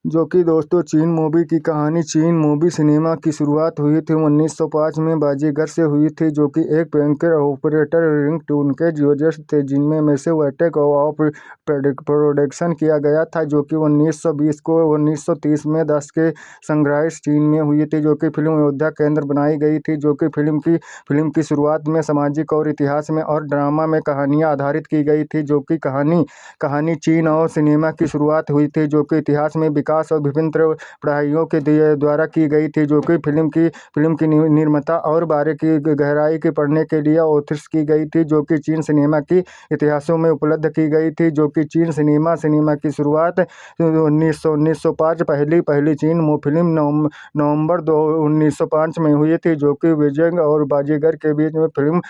जो कि दोस्तों चीन मूवी की कहानी। चीन मूवी सिनेमा की शुरुआत हुई थी 1905 में बाजीगर से हुई थी, जो कि एक भयंकर ऑपरेटर रिंगटोन के यूजर्स थे, जिनमें में से अटैक ऑफ प्रोडक्शन किया गया था, जो कि 1920 को 1930 में दस के संग्रह चीन में हुई थी, जो कि फिल्म अयोध्या केंद्र बनाई गई थी, जो कि फिल्म की शुरुआत में सामाजिक और इतिहास में और ड्रामा में कहानियाँ आधारित की गई थी, जो कि कहानी चीन और सिनेमा की शुरुआत हुई थी, जो कि इतिहास में विकास और विभिन्न पढ़ाइयों के द्वारा की गई थी, जो कि फिल्म की निर्माता और बारे की गहराई के पढ़ने के लिए ऑथर्स की गई थी, जो कि चीन सिनेमा की इतिहासों में उपलब्ध की गई थी, जो कि चीन सिनेमा की शुरुआत 1905 पहली चीन फिल्म नवंबर 1905 में हुई थी, जो कि बीजिंग और बाजीगर के बीच में फिल्म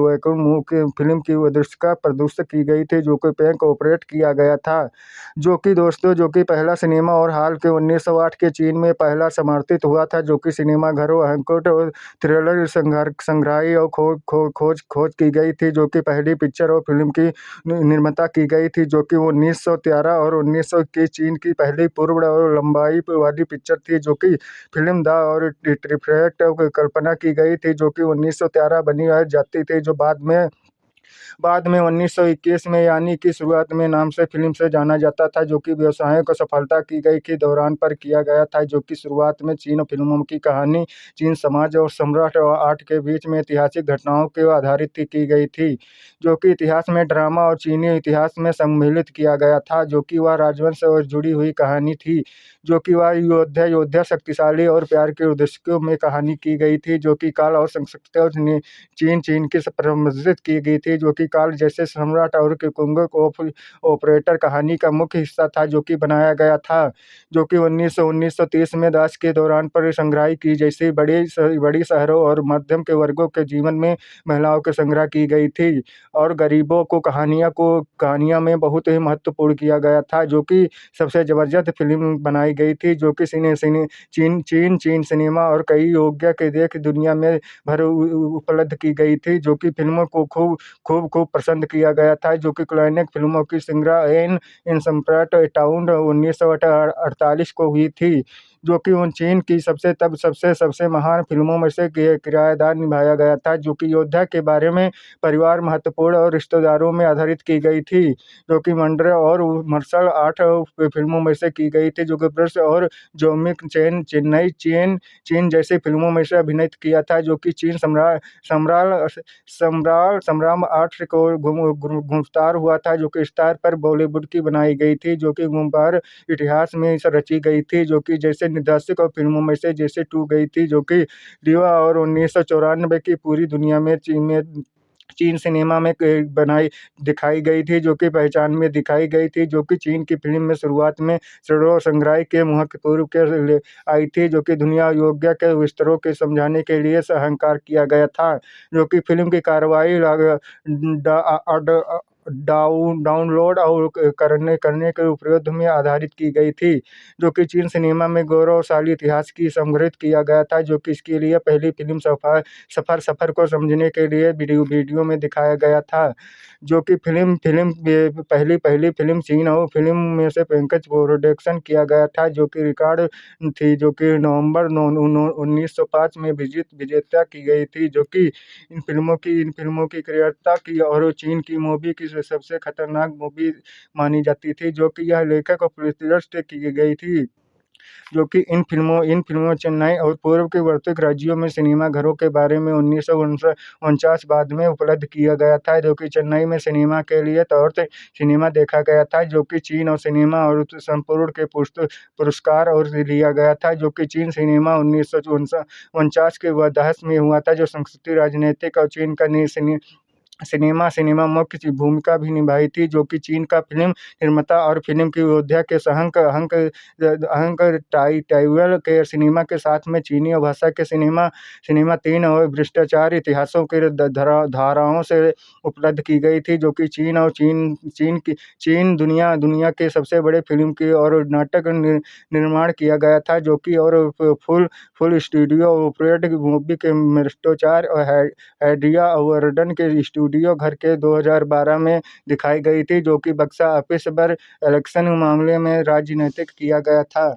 वैक्यूम की फिल्म की दृश्यता प्रदर्शित की गई थी, जो कि पैक ऑपरेट किया गया था। जो कि दोस्तों जो कि पहला सिनेमा और हाल के 1908 के चीन में पहला समर्थित हुआ था, जो कि सिनेमा घरों हैंकोट और थ्रिलर संग्रही और खोज की गई थी, जो कि पहली पिक्चर और फिल्म की निर्माता की गई थी, जो कि 1913 और 1921 चीन की पहली पूर्ण और लंबाई वाली पिक्चर थी, जो कि फिल्म द और ट्रिफेक्ट कल्पना की गई थी, जो कि 1913 बनी जाती थी, जो बाद में 1921 में यानी कि शुरुआत में नाम से फिल्म से जाना जाता था, जो कि व्यवसायों को सफलता की गई के दौरान पर किया गया था, जो कि शुरुआत में चीन फिल्मों की कहानी चीन समाज और सम्राट और आर्ट के बीच में ऐतिहासिक घटनाओं के आधारित की गई थी, जो कि इतिहास में ड्रामा और चीनी इतिहास में सम्मिलित किया गया था, जो कि वह राजवंश और जुड़ी हुई कहानी थी, जो कि वह योद्धा शक्तिशाली और प्यार के उद्देश्यों में कहानी की गई थी, जो कि काल और संस्कृति और चीन की प्रदर्शित की गई थी, जो कि काल जैसे सम्राट और कुंग ऑपरेटर कहानी का मुख्य हिस्सा था, जो कि बनाया गया था, जो कि 1930 में दास के दौरान पर संग्रह की जैसे बड़ी शहरों और मध्यम के वर्गों के जीवन में महिलाओं के संग्रह की गई थी, और गरीबों को कहानियां में बहुत ही महत्वपूर्ण किया गया था, जो कि सबसे जबरदस्त फिल्म बनाई गई थी, जो कि चीन सिनेमा और कई योग्य के देख दुनिया में भर उपलब्ध की गई थी, जो कि फिल्मों को खूब पसंद किया गया था, जो कि क्लाइनेक्स फिल्मों की संग्रह इन सम्राट टाउन 1948 को हुई थी, जो कि उन चीन की सबसे महान फिल्मों में से किरदार निभाया गया था, जो कि योद्धा के बारे में परिवार महत्वपूर्ण और रिश्तेदारों में आधारित की गई थी, जो कि मंडरे और मार्शल आर्ट फिल्मों में से की गई थी, जो कि ब्रश और जोमिक चीन जैसी फिल्मों में से अभिनय किया था, जो कि चीन सम्राट आर्ट को गुमस्तार हुआ था, जो कि स्टार पर बॉलीवुड की बनाई गई थी, जो कि गुमबार इतिहास में रची गई थी, जो कि जैसे निर्देशक और फिल्मों में से जैसे टू गई थी, जो कि दीवा और 1994 की पूरी दुनिया में चीन सिनेमा में बनाई दिखाई गई थी, जो कि पहचान में दिखाई गई थी, जो कि चीन की फिल्म में शुरुआत में सड़ों संग्रह के महत्वपूर्ण के आई थी, जो कि दुनिया योग्य के विस्तरों के समझाने के लिए अहंकार किया गया था, जो कि फिल्म की कार्रवाई डाउनलोड और करने के उपयोग में आधारित की गई थी, जो कि चीन सिनेमा में गौरवशाली इतिहास की संग्रहित किया गया था, जो कि इसके लिए पहली फिल्म सफर को समझने के लिए वीडियो में दिखाया गया था, जो कि फिल्म फिल्म पहली फिल्म चीन और फिल्म में से पैकेज प्रोडक्शन किया गया था, जो कि रिकॉर्ड थी, जो कि नवंबर 1905 में विजेता की गई थी, जो कि इन फिल्मों की क्रिएटता की और चीन की मूवी की सबसे खतरनाक मूवी मानी जाती थी, जो कि यह लेखक और प्रतिष्ठित की गई थी, जो कि इन फिल्मों चेन्नई और पूर्व के वर्तक राज्यों में सिनेमा घरों के बारे में 1949 बाद में उपलब्ध किया गया था, जो कि चेन्नई में सिनेमा के लिए तौर से सिनेमा देखा गया था, जो कि चीन और सिनेमा और संपूर्ण के पुरस्कार और लिया गया था, जो कि चीन सिनेमा 1949 के दहस में हुआ था, जो संस्कृति राजनीतिक और चीन का सिनेमा मुख्य भूमिका भी निभाई थी, जो कि चीन का फिल्म निर्माता और फिल्म की अयोध्या के अहंक टाइवल के सिनेमा के साथ में चीनी भाषा के सिनेमा तीन और भ्रष्टाचार इतिहासों के धाराओं से उपलब्ध की गई थी, जो कि चीन दुनिया के सबसे बड़े फिल्म की और नाटक निर्माण किया गया था, जो कि और फुल स्टूडियो ऑपरेट मूवी के भ्रष्टाचार और हैडिया वर्डन के स्टूडियो घर के 2012 में दिखाई गई थी, जो कि बक्स ऑफिस पर इलेक्शन मामले में राजनीतिक किया गया था,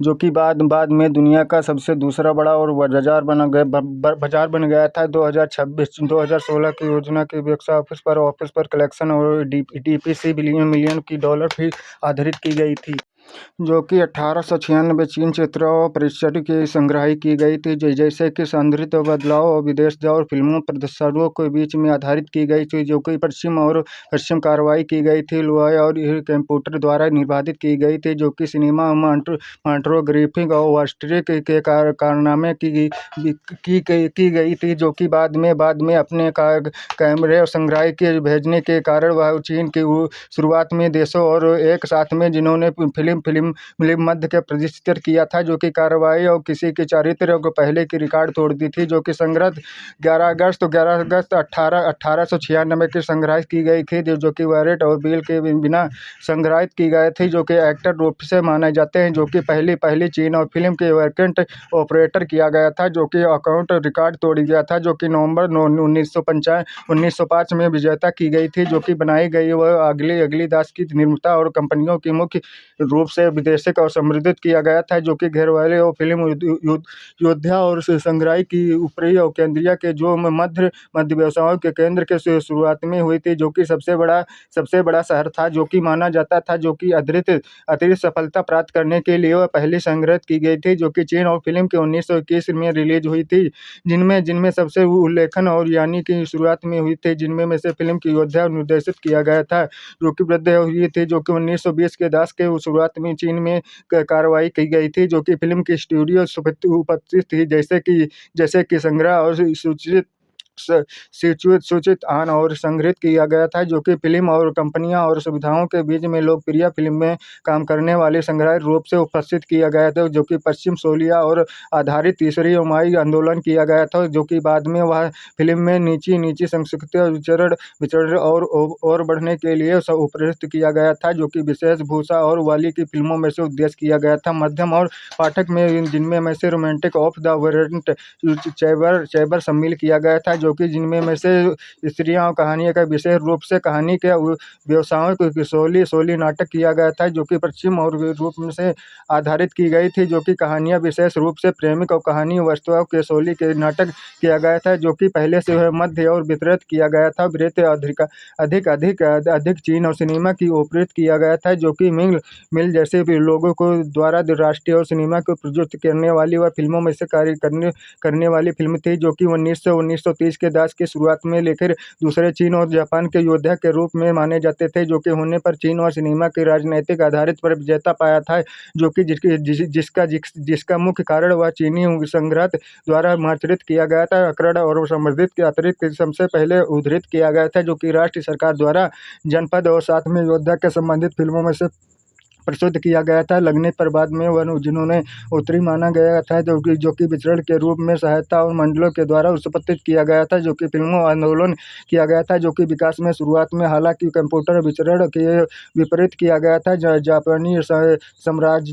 जो कि बाद बाद में दुनिया का सबसे दूसरा बड़ा और बाजार बन गया था। 2016 की योजना की बॉक्स ऑफिस पर कलेक्शन और डीपीसी बिलियन की डॉलर भी आधारित की गई थी, जो कि 1896 चीन चित्रों और परिचय की संग्रही की गई थी, जैसे कि सौंदर्य बदलाव और विदेश और फिल्मों प्रदर्शकों के बीच में आधारित की गई थी, जो कि पश्चिम कार्रवाई की गई थी, लुआई और कंप्यूटर द्वारा निर्धारित की गई थी, जो कि सिनेमा माइक्रोग्राफिक और वास्तविक के कारनामे की गई थी, जो कि बाद में अपने कैमरे और संग्रह के भेजने के कारण वह चीन की शुरुआत में देशों और एक साथ में जिन्होंने फिल्म मध्य के प्रदर्शित किया था, जो कि कार्रवाई और किसी के चरित्र को पहले की रिकॉर्ड तोड़ दी थी, जो कि संग्रह 11 अगस्त 1896 की संग्रहित की गई थी, जो कि वॉरेंट और बिल के बिना संग्रहित की गई थी, जो कि एक्टर रूप से माने जाते हैं, जो कि पहली चीन और फिल्म के वर्केंट ऑपरेटर किया गया था, जो कि अकाउंट रिकॉर्ड तोड़ गया था, जो कि नवंबर 1905 में विजेता की गई थी, जो कि बनाई गई वह अगली दास की निर्माता और कंपनियों की मुख्य रूप से विदेशिक और संवर्धित किया गया था, जो कि घर वाले और फिल्म योद्धा और संग्राही की ऊपरी और केंद्रीय के जो मध्य व्यवसायों के केंद्र के शुरुआत में हुई थी, जो कि सबसे बड़ा शहर था, जो कि माना जाता था, जो कि अतिरिक्त सफलता प्राप्त करने के लिए वह पहली संग्रहित की गई थी, जो कि चीन और फिल्म के 1921 में रिलीज हुई थी, जिनमें सबसे उल्लेखन और यानी कि शुरुआत में हुई थी, जिनमें से फिल्म की योद्धा निर्देशित किया गया था, जो कि वृद्ध हुई थी, जो कि 1920 के दशक के शुरुआत में चीन में कार्रवाई की गई थी, जो कि फिल्म की स्टूडियो उपस्थित थी, जैसे कि संग्रह और सूचित आन और संग्रहित किया गया था, जो कि फिल्म और कंपनियां और सुविधाओं के बीच में लोकप्रिय फिल्म में काम करने वाले संग्रह रूप से उपस्थित किया गया था, जो कि पश्चिम सोलिया और आधारित तीसरी ओमाई आंदोलन किया गया था, जो कि बाद में वह फिल्म में नीची संस्कृति विचरण और बढ़ने के लिए उपयुक्त किया गया था, जो कि विशेष भूषा और वाली की फिल्मों में से उद्देश्य किया गया था, मध्यम और पाठक में जिनमें से रोमांटिक ऑफ द वेरिएंट चैबर शामिल किया गया था, जो कि जिनमें में से स्त्रियां कहानी का विशेष रूप से कहानी के व्यवसायों को सोली नाटक किया गया था, जो कि पश्चिम और रूप में से आधारित की गई थी, जो कि कहानियां विशेष रूप से प्रेमिक और कहानी वस्तुओं के सोली के नाटक किया गया था, जो कि पहले से मध्य और वितरित किया गया था, अधिक चीन और सिनेमा की ओपरेट किया गया था, जो कि मिल जैसे भी लोगों को द्वारा राष्ट्रीय और सिनेमा को प्रयुक्त करने वाली वह फिल्मों में से कार्य करने वाली फिल्म थी, जो कि 1930 के दशक की शुरुआत में लेकर दूसरे चीन और जापान के योद्धा के रूप में माने जाते थे, जो कि होने पर चीन और सिनेमा के राजनीतिक आधारित पर विजेता पाया था, जो कि जिसका मुख्य कारण वह चीनी संग्रह द्वारा मार्जित किया गया था, अकड़ और संवर्धित के अतिरिक्त सबसे पहले उद्धृत किया गया था, जो कि राष्ट्रीय सरकार द्वारा जनपद और साथ में योद्धा के संबंधित फिल्मों में से प्रस्तुत किया गया था, लगने पर बाद में वह जिन्होंने उत्तरी माना गया था, जो कि विचरण के रूप में सहायता और मंडलों के द्वारा उत्पत्ति किया गया था, जो कि फिल्मों आंदोलन किया गया था, जो कि विकास में शुरुआत में हालांकि कंप्यूटर विचरण के विपरीत किया गया था, जापानी साम्राज्य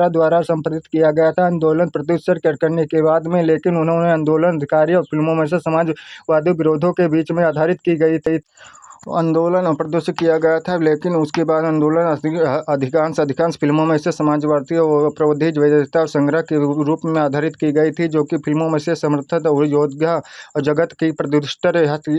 द्वारा संपादित किया गया था, आंदोलन प्रत्युत्तर करने के बाद में, लेकिन उन्होंने आंदोलन अधिकारी और फिल्मों में से समाजवादी विरोधों के बीच में आधारित की गई थी। आंदोलन प्रदर्शित किया गया था, लेकिन उसके बाद आंदोलन अधिकांश फिल्मों में से समाजवादी और प्रबुद्ध वैधता और संग्रह के रूप में आधारित की गई थी, जो कि फिल्मों में से समर्थक और योद्धा और जगत की प्रदुष्टर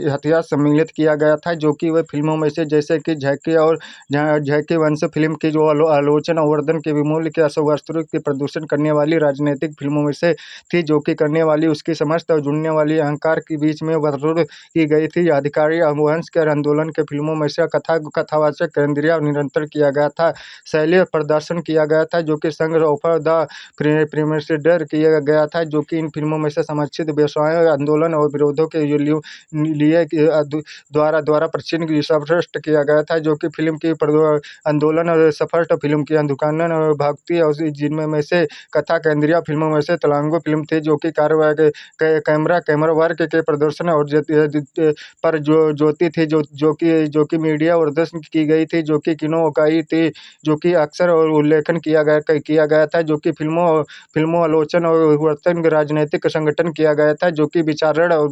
हथियार सम्मिलित किया गया था, जो कि वे फिल्मों में से जैसे कि झैके वंश फिल्म की जो आलोचना वर्धन के विमूल्य के असवास्तविक के प्रदूषण करने वाली राजनीतिक फिल्मों में से थी, जो कि करने वाली उसकी समस्त और जुड़ने वाली अहंकार के बीच में वरुण की गई थी। अधिकारी वंश के आंदोलन के फिल्मों में से कथावाचक केंद्रीय और निरंतर किया गया था, शैली प्रदर्शन किया गया था, जो कि संघ ऑफर द प्रेमिसडर किया गया था, जो कि इन फिल्मों में से समर्थित व्यवसायों आंदोलन और विरोधों के लिए द्वारा प्रचिन सर्वश्रेष्ठ किया गया था, जो कि फिल्म की आंदोलन और सफल फिल्म की दुकान और भक्ति और जिनमें में से कथा केंद्रीय फिल्मों में से तेलुगु फिल्म थी, जो कि कैमरा वर्क के प्रदर्शन और पर ज्योति थी, जो कि मीडिया प्रदर्शन की गई थी, जो कि किनो-ओकाई थी, जो कि अक्सर और उल्लेखन किया गया था, जो कि फ़िल्मों आलोचन और विवर्तन राजनैतिक संगठन किया गया था, जो कि विचारण और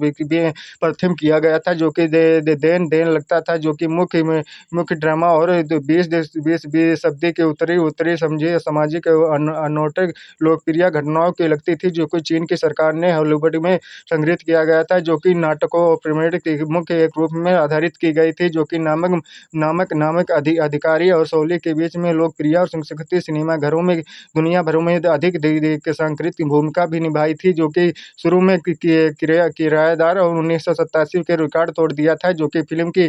प्रथम किया गया था, जो कि दे दे देन देन लगता था, जो कि मुख्य ड्रामा और 20वीं शताब्दी के उत्तरी उत्तरी समझिए सामाजिक अनौठे लोकप्रिय घटनाओं की लगती थी, जो कि चीन की सरकार ने हॉलीवुड में संग्रहित किया गया था, जो कि नाटकों और प्रेमिक के मुख्य एक रूप में आधारित की गई थी, जो कि नामक नामक नामक अधिकारी और शैली के बीच में लोकप्रिय और संस्कृति सिनेमा घरों में दुनिया भर में अधिक सांस्कृतिक भूमिका भी निभाई थी, जो कि शुरू में किराएदार और 1987 के रिकॉर्ड तोड़ दिया था, जो कि फिल्म की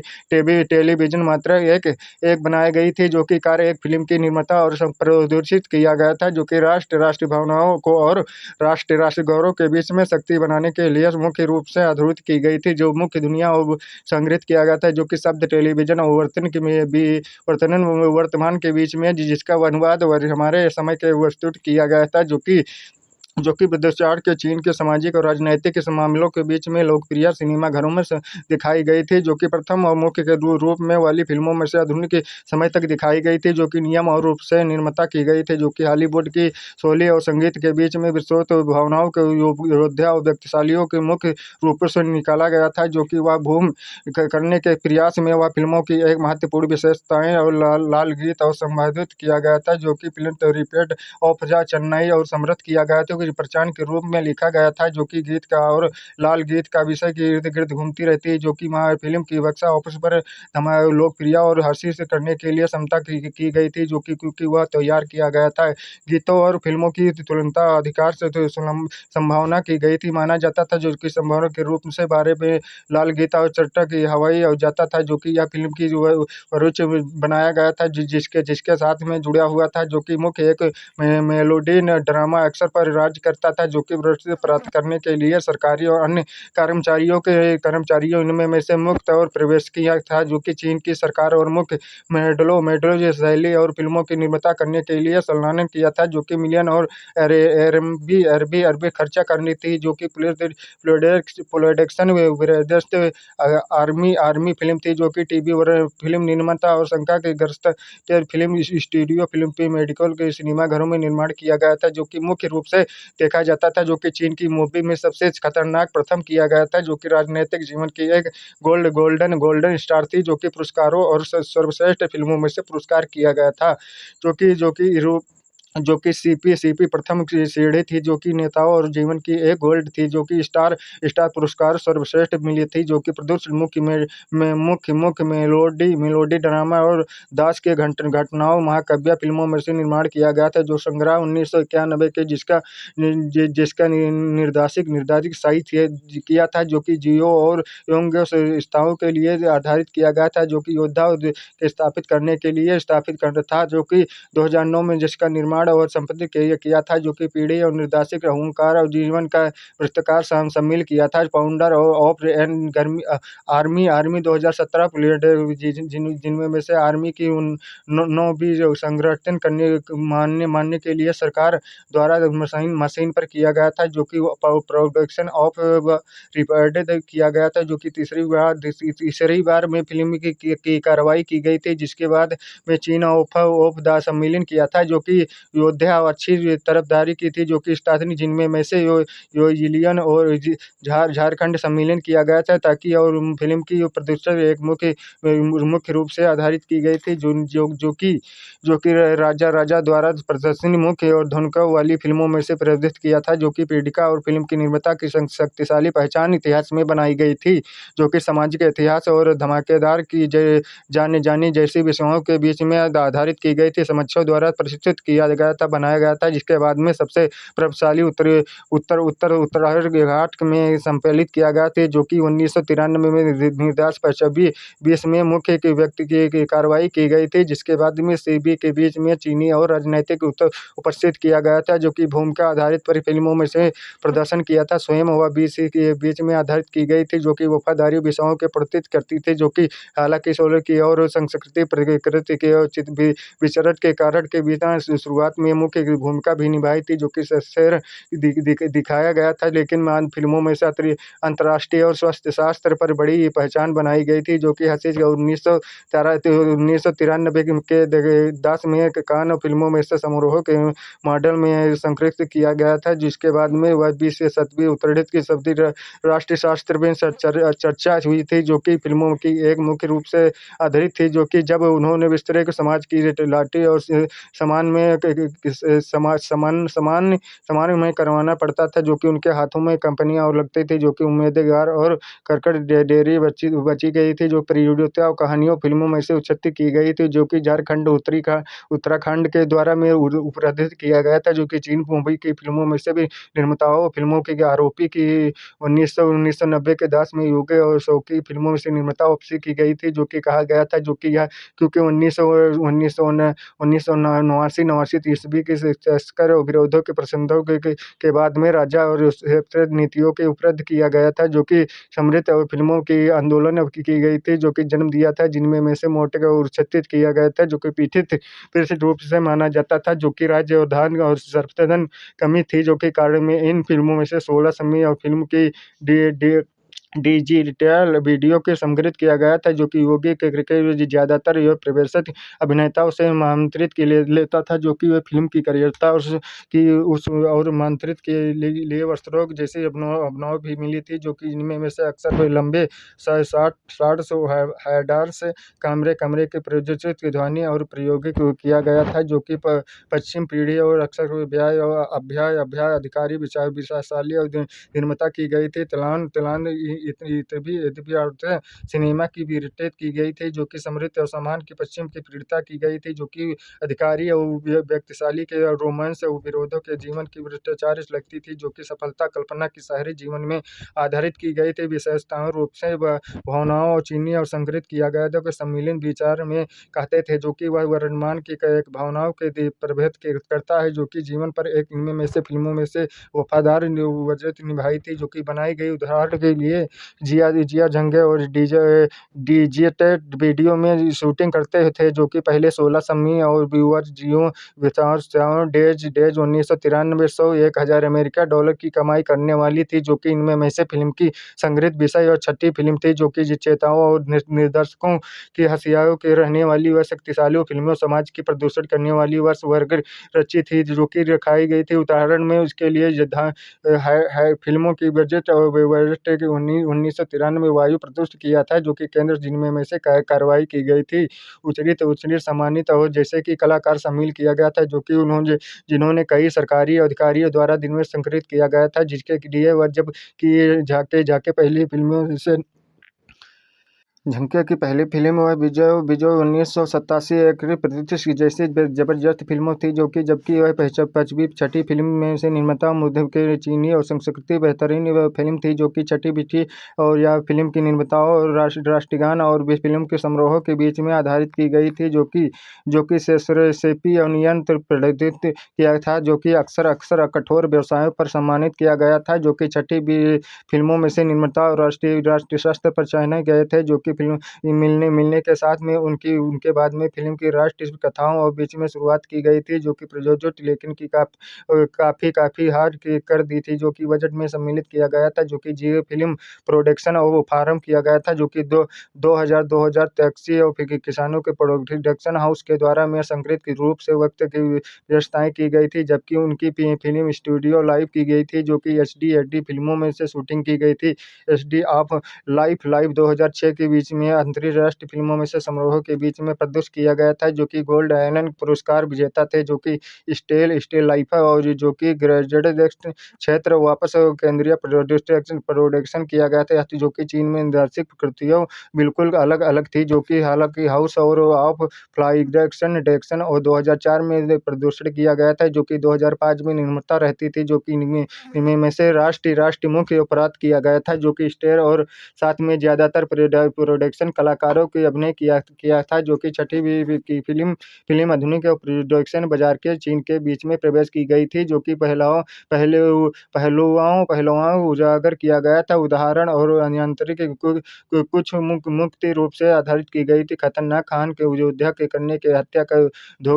टेलीविजन मात्रा एक बनाई गई थी, जो कि कार्य एक फिल्म की निर्माता और प्रदर्शित किया गया था, जो कि राष्ट्र भावनाओं को और राष्ट्र गौरव के बीच में शक्ति बनाने के लिए मुख्य रूप से आधारित की गई थी, जो मुख्य दुनिया और संग्रहित किया गया था, जो कि शब्द टेलीविजन और वर्तमान के बीच में जिसका अनुवाद हमारे समय के वस्तु किया गया था, जो कि भ्रष्टाचार के चीन के सामाजिक और राजनीतिक मामलों के बीच में लोकप्रिय सिनेमा घरों में दिखाई गई थी, जो कि प्रथम और मुख्य के रूप में वाली फिल्मों में से आधुनिक समय तक दिखाई गई थी, जो कि नियम और रूप से निर्माता की गई थी, जो कि हॉलीवुड की शैली और संगीत के बीच में विस्तृत भावनाओं के योद्धा और व्यक्तिशालियों के मुख्य रूप से निकाला गया था, जो कि वह करने के प्रयास में वह फिल्मों की एक महत्वपूर्ण विशेषताएं और लाल गीत और संपादित किया गया था, जो कि film repeat of the Chennai और समृद्ध किया गया था, प्रचार के रूप में लिखा गया था, जो कि गीत का और लाल गीत का विषय के इर्द-गिर्द घूमती रहती है, जो कि फिल्म की बॉक्स ऑफिस पर लोकप्रिय और हासिल करने के लिए क्षमता की गई थी, जो कि क्योंकि वह तैयार किया गया था। गीतों और फिल्मों की तुलना अधिकार से संभावना की गई थी, माना जाता था, जो कि संभावना के रूप से बारे में लाल गीत और चर्चा की हवाई और जाता था, जो कि यह फिल्म की रुचि बनाया गया था, जिसके साथ में जुड़ा हुआ था, जो कि मुख्य एक मेलोडी ड्रामा अक्सर पर राज करता था, जो कि वृत्ति प्राप्त करने के लिए सरकारी और अन्य कर्मचारियों इनमें में से मुक्त और प्रवेश किया था, जो कि चीन की सरकार और मुख्य मेडलो शैली और फिल्मों की निर्माता करने के लिए संलग्न किया था, जो कि मिलियन और अरबी खर्चा करनी थी, जो कि प्रोडक्शन आर्मी फिल्म थी, जो कि टीवी और फिल्म निर्माता और शंका के ग्रस्त फिल्म स्टूडियो फिल्म पे मेडिकल के सिनेमा घरों में निर्माण किया गया था, जो कि मुख्य रूप से देखा जाता था, जो कि चीन की मूवी में सबसे खतरनाक प्रथम किया गया था, जो कि राजनीतिक जीवन की एक गोल्डन स्टार थी, जो कि पुरस्कारों और सर्वश्रेष्ठ फिल्मों में से पुरस्कार किया गया था, जो कि सीपी प्रथम की सीढ़ी थी, जो कि नेताओं और जीवन की एक गोल्ड थी, जो कि स्टार पुरस्कार सर्वश्रेष्ठ मिली थी, जो कि प्रदर्शन मुख्य मेलोडी ड्रामा और दास के घटनाओं महाकाव्य फिल्मों में से निर्माण किया गया था, जो संग्रह 1991 के जिसका निर्देशक शाही किया था, जो कि जियो और योंग संस्थाओं के लिए आधारित किया गया था, जो कि योद्धा के स्थापित करने के लिए स्थापित करना था, जो कि 2009 में जिसका निर्माण और संपादित किया था, जो कि पीढ़ी और निर्देशक अहंकार और जीवन का वृत्तकार शामिल किया था, फाउंडर ऑफ एन आर्मी 2017 जिनमें में से आर्मी की नौ भी संगठन मानने के लिए सरकार द्वारा मशीन पर किया गया था, जो कि प्रोडक्शन ऑफ रिकॉर्डेड किया गया था, जो कि तीसरी बार में फिल्म की कार्रवाई की गई थी, जिसके बाद में चीन ऑफ द सम्मेलन किया था, जो कि योद्धा अच्छी तरफदारी की थी, जो कि स्टार्टिंग जिनमें में से जिलियन और झारखंड सम्मेलन किया गया था, ताकि और फिल्म की प्रदर्शन एक मुख्य रूप से आधारित की गई थी, जो कि राजा द्वारा प्रदर्शनी मुख्य और धुनकों वाली फिल्मों में से प्रदर्शित किया था, जो कि पीड़िका और फिल्म की निर्माता की शक्तिशाली पहचान इतिहास में बनाई गई थी, जो कि सामाजिक इतिहास और धमाकेदार की जानी जैसी विषयों के बीच में आधारित की गई थी, समीक्षकों द्वारा प्रशिक्षित किया गया था, बनाया गया था, जिसके बाद में सबसे प्रभावशाली उत्तराखंड घाट में संचालित किया गया था, जो कि 1993 में निर्देश पर 20 में मुख्य के व्यक्ति की कार्रवाई की गई थी, जिसके बाद में सीबी के बीच में चीनी और राजनीतिक उपस्थित किया गया था, जो कि भूमिका आधारित पर फिल्मों में से प्रदर्शन किया था, स्वयं वह बीसी के बीच में आधारित की गई थी, जो कि वफादारी विषयों के प्रतीत करती थी, जो कि हालांकि सोलर की और संस्कृति प्रकृति के विचरण के कारण के बीच शुरुआत शुरुआत में मुख्य भूमिका भी निभाई थी, जो कि शेर दिखाया गया था। लेकिन मान फिल्मों में से अंतर्राष्ट्रीय और स्वास्थ्य शास्त्र पर बड़ी पहचान बनाई गई थी, जो कि हसीज 1993 के 10 में कान फिल्मों में से समारोह के मॉडल में संरक्षित किया गया था, जिसके बाद में वह 20 उत्तराधिक की शब्दी राष्ट्रीय शास्त्र में चर्चा हुई थी, जो कि फिल्मों की एक मुख्य रूप से आधारित थी, जो कि जब उन्होंने इस तरह के समाज की लाठी और समान में समान में करवाना पड़ता था, जो कि उनके हाथों में कंपनियां और लगती थी, जो कि उम्मीदवार और करकट डेयरी बची गई थी, जो परियोजना और कहानियों फिल्मों में से उछत्ती की गई थी, जो कि झारखंड उत्तराखंड के द्वारा में उपराधित किया गया था, जो कि चीन मुंबई की फिल्मों में से भी निर्माताओं फिल्मों के आरोपी की 1990 के दास में योगे और शौकी फिल्मों में से निर्माता वापसी की गई थी, जो कि कहा गया था, जो कि यह क्योंकि 1989 ईस्वी के तस्कर और विरोधों के प्रसंगों के बाद में राजा और नीतियों के उपलब्ध किया गया था, जो कि समृद्ध और फिल्मों की आंदोलन की गई थी, जो कि जन्म दिया था, जिनमें में से मोटे को उच्छेदित किया गया था, जो कि पीड़ित रूप से माना जाता था, जो कि राज्य और धन और सर्वसाधारण कमी थी, जो कि कारण में इन फिल्मों में से 16 समय और फिल्म की डी डिजिटल वीडियो के संग्रहित किया गया था, जो कि योगी के ज़्यादातर यह प्रदर्शित अभिनेताओं से आमंत्रित के लेता था, जो कि वह फिल्म की करियरता उस और आमंत्रित के लिए वस्त्रों जैसे अभिनव भी मिली थी, जो कि इनमें में से अक्सर वे लंबे 60 हेडर्स कमरे के प्रदर्शित ध्वनि और प्रयोग किया गया था, जो कि पश्चिम पीढ़ी और अक्सर अभ्याय अधिकारी विशाली और निर्माता की गई थी। तलान इतनी औरतें सिनेमा की भी रिटेट की गई थी, जो कि समृद्ध और समान की पश्चिम की पीड़िता की गई थी, जो कि अधिकारी और व्यक्तिशाली के रोमांस और विरोधों के जीवन की भ्रष्टाचार लगती थी, जो कि सफलता कल्पना की शहरी जीवन में आधारित की गई थी। विशेषताओं रूप से भावनाओं और चीनी और संग्रहित किया गया था, सम्मिलित विचार में कहते थे, जो कि वह वर्तमान की एक भावनाओं के प्रभेद करता है, जो कि जीवन पर एक इनमें में से फिल्मों में से वफादार वजह निभाई थी, जो कि बनाई गई। उदाहरण के लिए जिया जंगे और डिजिटेड वीडियो में शूटिंग करते थे, जो कि पहले 16 सम्मी और व्यूअर्स जियो डेज 1993 $1,000 अमेरिका की कमाई करने वाली थी, जो कि इनमें में से फिल्म की संग्रहित विषय और छठी फिल्म थी, जो कि विजेताओं और निर्देशकों की हंसियाओं के रहने वाली व शक्तिशाली फिल्मों समाज की प्रदूषण करने वाली वर्ष वर्ग रची थी, जो कि रखाई गई थी। उदाहरण में उसके लिए है फिल्मों की बजट और बजट के 1993 वायु प्रदूषित किया था, जो कि केंद्र जिनमें में से कार्रवाई की गई थी। उच्चरित सम्मानित और जैसे कि कलाकार शामिल किया गया था, जो कि जिन्होंने कई सरकारी अधिकारियों द्वारा दिन में संकलित किया गया था, जिसके लिए वह जब कि जाके पहली फिल्मों से झंकिया की पहली फिल्म वह विजय विजय 1987 एक प्रतिष्ठित जैसी जबरदस्त फिल्म थी, जो कि जबकि वह पांचवी छठी फिल्म में से निर्माता मुद्दे के चीनी और संस्कृति बेहतरीन वह फिल्म थी, जो कि छठी बिठी और यह फिल्म की निर्माताओं और राष्ट्रगान और भी फिल्म के समारोह के बीच में आधारित की गई थी, जो कि सेपी और नियंत्र प्रदर्शित किया था, जो कि अक्सर कठोर व्यवसायों पर सम्मानित किया गया था, जो कि छठी फिल्मों में से निर्माता और राष्ट्रीय शास्त्र पर चुने गए थे, जो कि फिल्म मिलने के साथ में उनके बाद में फिल्म की राष्ट्रीय कथाओं और बीच में शुरुआत की गई थी, जो कि प्रयोजक लेकिन की काफ़ी हार कर दी थी, जो कि बजट में सम्मिलित किया गया था, जो कि जियो फिल्म प्रोडक्शन और फार्म किया गया था, जो कि 2000 टैक्सी और किसानों के प्रोडक्शन हाउस के द्वारा में संकलित रूप से वक्त की व्यवस्थाएं की गई थी, जबकि उनकी फिल्म स्टूडियो लाइव की गई थी, जो कि HD फिल्मों में से शूटिंग की गई थी। HD ऑफ लाइव 2006 के बीच में अंतर्राष्ट्रीय फिल्मों में से समारोह के बीच में प्रदर्शित किया गया था, जो कि गोल्ड आयरन पुरस्कार विजेता थे, जो कि स्टिल लाइफ और जो कि ग्रेजुएट क्षेत्र वापस केंद्रीय प्रोडक्शन किया गया था, जो कि चीन में निर्देशित कृतियों बिल्कुल अलग थी, जो कि हालांकि हाउस और ऑफ फ्लाइग्रेक्शन और 2004 में प्रदर्शित किया गया था, जो कि 2005 में निर्माता रहती थी, जो कि इनमें से राष्ट्रीय मुख्य अपराध किया गया था, जो कि स्टेर और साथ में ज़्यादातर प्रोडक्शन कलाकारों की अभिनय किया किया था, जो कि छठी की फिल्म आधुनिक और प्रोडक्शन बाजार के चीन के बीच में प्रवेश की गई थी, जो कि पहलुओं पहलुओं उजागर किया गया था। उदाहरण और आंतरिक कुछ मुक्त रूप से आधारित की गई थी। खतरनाक खान के अयोध्या के करने के हत्या का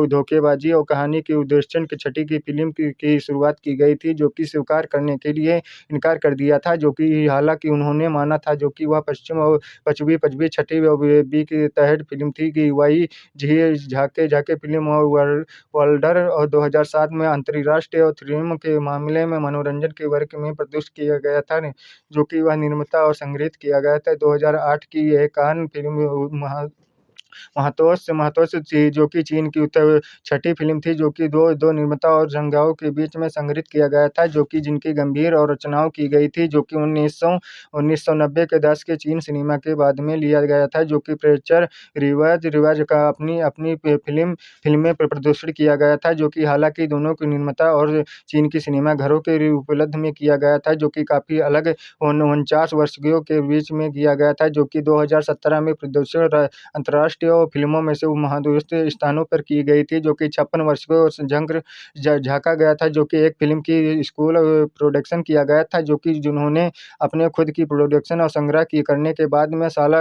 धोखेबाजी और कहानी की उद्देश्य की छठी की फिल्म की शुरुआत की गई थी, जो कि स्वीकार करने के लिए इनकार कर दिया था, जो कि हालांकि उन्होंने माना था जो कि वह पश्चिम और पश्चिमी पश्चिमी छठी बी के तहत फिल्म थी कि वही झी झाके झाके फिल्म और वर्ल्डर और 2007 में अंतर्राष्ट्रीय और फिल्म के मामले में मनोरंजन के वर्ग में प्रदर्शित किया गया था, जो कि वह निर्माता और संग्रहित किया गया था। 2008 की यह कान फिल्म महतोस थी, जो कि चीन की उत्तर छठी फिल्म थी, जो कि दो निर्माता और संज्ञाओं के बीच में संग्रहित किया गया था, जो कि जिनकी गंभीर और रचनाओं की गई थी, जो कि 1990 के दशक के चीन सिनेमा के बाद में लिया गया था, जो कि प्रेक्षर रिवाज रिवाज का अपनी अपनी फिल्म में प्रदर्शित किया गया था, जो कि हालांकि दोनों के निर्माता और चीन की सिनेमा घरों के उपलब्ध में किया गया था, जो कि काफ़ी अलग 49 वर्षों के बीच में किया गया था, जो कि 2017 में प्रदर्शित अंतर्राष्ट्रीय फिल्मों में से उपमहाद्वीपीय स्थानों पर की गई थी, जो कि 56 वर्ष को जंग झाँका गया था, जो कि एक फिल्म की स्कूल प्रोडक्शन किया गया था, जो कि जिन्होंने अपने खुद की प्रोडक्शन और संग्रह की करने के बाद में साल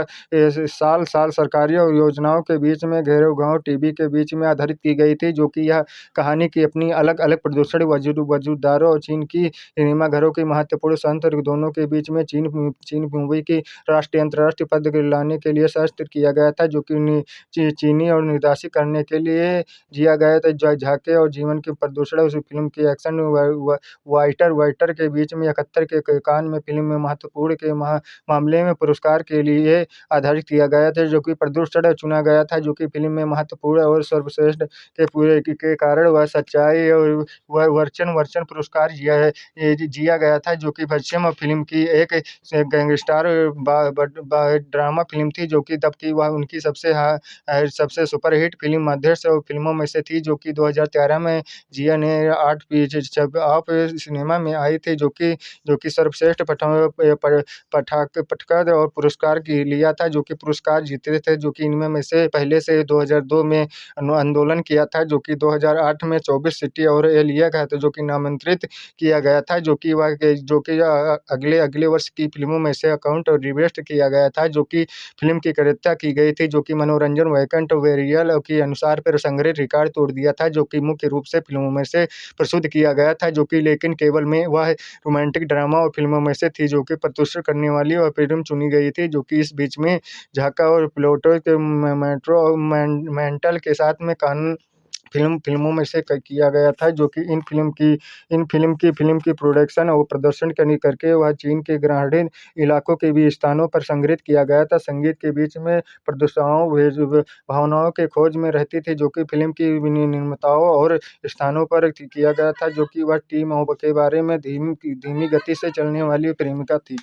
साल सरकारी और योजनाओं के बीच में घेरे गाँव टीवी के बीच में आधारित की गई थी, जो कि यह कहानी की अपनी अलग अलग प्रदर्शन वजूदारों और चीन की सिनेमा घरों की महत्वपूर्ण संतर दोनों के बीच में चीन मूवी की राष्ट्रीय अंतर्राष्ट्रीय पद लाने के लिए शास्त्र किया गया था, जो कि चीनी और निर्देशित करने के लिए जिया गया था। झाके और जीवन के प्रदूषण उस फिल्म की एक्शन वाइटर वाइटर के बीच में 71 के कान में फिल्म में महत्वपूर्ण के मामले में पुरस्कार के लिए आधारित किया गया था, जो कि प्रदूषण चुना गया था, जो कि फिल्म में महत्वपूर्ण और सर्वश्रेष्ठ के पूरे के कारण वह सच्चाई और वह वर्चन पुरस्कार जिया गया था, जो कि पश्चिम फिल्म की एक गैंगस्टर ड्रामा फिल्म थी, जो कि तब की वह उनकी सबसे सुपरहिट फिल्म मध्यस्थ फिल्मों में से थी, जो कि 2013 में जिया ने 8 ऑफ सिनेमा में आई थी, जो कि सर्वश्रेष्ठ पटकथा और पुरस्कार की लिया था, जो कि पुरस्कार जीते थे, जो कि इनमें में से पहले से 2002 में आंदोलन किया था, जो कि 2008 में 24 सिटी और ये लिया गया था, जो कि नामांतरित किया गया था, जो कि अगले अगले वर्ष की फिल्मों में से अकाउंट और रिवेस्ट किया गया था, जो कि फिल्म की करेक्टर की गई थी, जो कि मनोरंजन वैकंठ वेरियल के अनुसार पर संग्रहित रिकॉर्ड तोड़ दिया था, जो कि मुख्य रूप से फिल्मों में से प्रस्तुत किया गया था, जो कि लेकिन केवल में वह रोमांटिक ड्रामा और फिल्मों में से थी, जो कि प्रदर्शित करने वाली और फिल्म चुनी गई थी, जो कि इस बीच में झाका और प्लोटो के मेट्रो और मेंटल के साथ में कानून फिल्मों में से किया गया था, जो कि इन फिल्म की प्रोडक्शन और प्रदर्शन करके वह चीन के ग्रामीण इलाकों के भी स्थानों पर संग्रहित किया गया था। संगीत के बीच में प्रदर्शकों भावनाओं के खोज में रहती थी, जो कि फिल्म की निर्माताओं और स्थानों पर किया गया था, जो कि वह टीम के बारे में धीमी गति से चलने वाली प्रेमिका थी।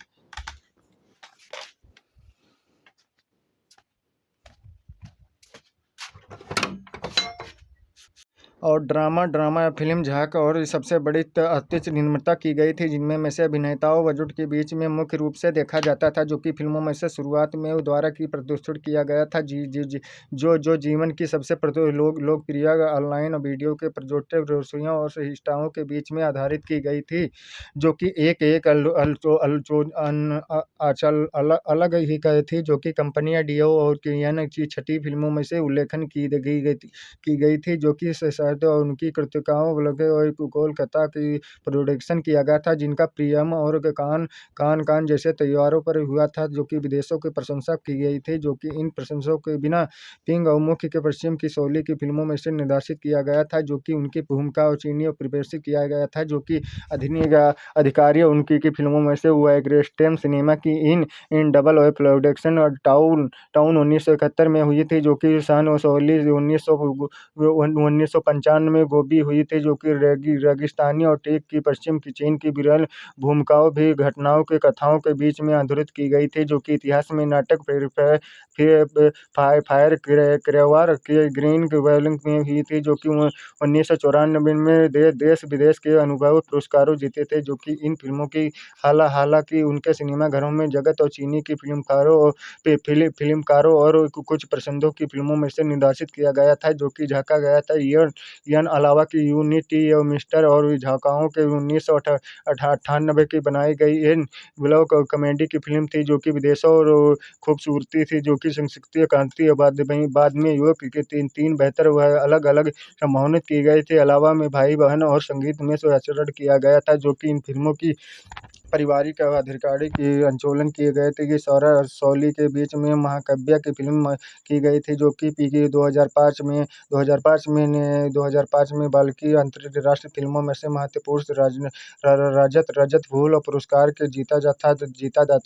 और ड्रामा फिल्म झाक और सबसे बड़ी अत्यंत निर्माता की गई थी, जिनमें में से अभिनेताओं बजट के बीच में मुख्य रूप से देखा जाता था, जो कि फिल्मों में से शुरुआत में द्वारा की प्रदर्शित किया गया था, जो जीवन की सबसे लोकप्रिय ऑनलाइन वीडियो के प्रोजेक्ट रसोइयों और सहिष्णुताओं के बीच में आधारित की गई थी, जो कि एक अलग ही कही थी, जो कि कंपनियां डीओ और कियन की छठी फिल्मों में से उल्लेखन की गई थी, जो कि शायद उनकी कृतिकाओं लगे और कोलकाता की प्रोडक्शन किया गया था, जिनका प्रियम और कान जैसे त्योहारों पर हुआ था, जो कि विदेशों की प्रशंसा की गई थी, जो कि इन प्रशंसों के बिना पिंग और मुख्य के पश्चिम की शैली की फिल्मों में से निर्देशित किया गया था, जो कि उनकी भूमिका और चीनी और प्रदर्शित किया गया था, जो कि अधिकारी उनकी की फिल्मों में से हुआ एग्रेस्टेम सिनेमा की इन डबल ओ प्रोडक्शन और टाउन 1971 में हुई थी, जो कि सन 1955 1995 में गोभी हुई थी, जो कि रेगिस्तानी और टेक की पश्चिम की चीन की विरल भूमिकाओं भी घटनाओं के कथाओं के बीच में अधूरित की गई थी, जो कि इतिहास में नाटक फायर क्रेवार के ग्रीन वेलिंग में हुई थी, जो कि 1994 में देश विदेश के अनुभव पुरस्कारों जीते थे, जो कि इन फिल्मों की हालांकि उनके सिनेमा घरों में जगत और चीनी की फिल्मकारों और कुछ पसंदों की फिल्मों में से निर्देशित किया गया था, जो कि झाँका गया था। यन अलावा की यूनिटी और मिस्टर और झाँकाओं के 1998 की बनाई गई इन ब्लॉक कॉमेडी की फिल्म थी, जो कि विदेशों और खूबसूरती थी, जो कि संस्कृति क्रांति और बाद में युवक के तीन बेहतर व अलग अलग सम्मानित की गई थी। अलावा में भाई बहन और संगीत में स्वराज्य किया गया था, जो कि इन फिल्मों की पारिवारिक आधिकारिक आंदोलन किए गए थे कि सौरा और सौली के बीच में महाकाव्य की फिल्म की गई थी, जो कि पी 2005 में बाल्की अंतर्राष्ट्रीय फिल्मों में से महत्वपूर्ण रजत फूल और पुरस्कार के जीता जाता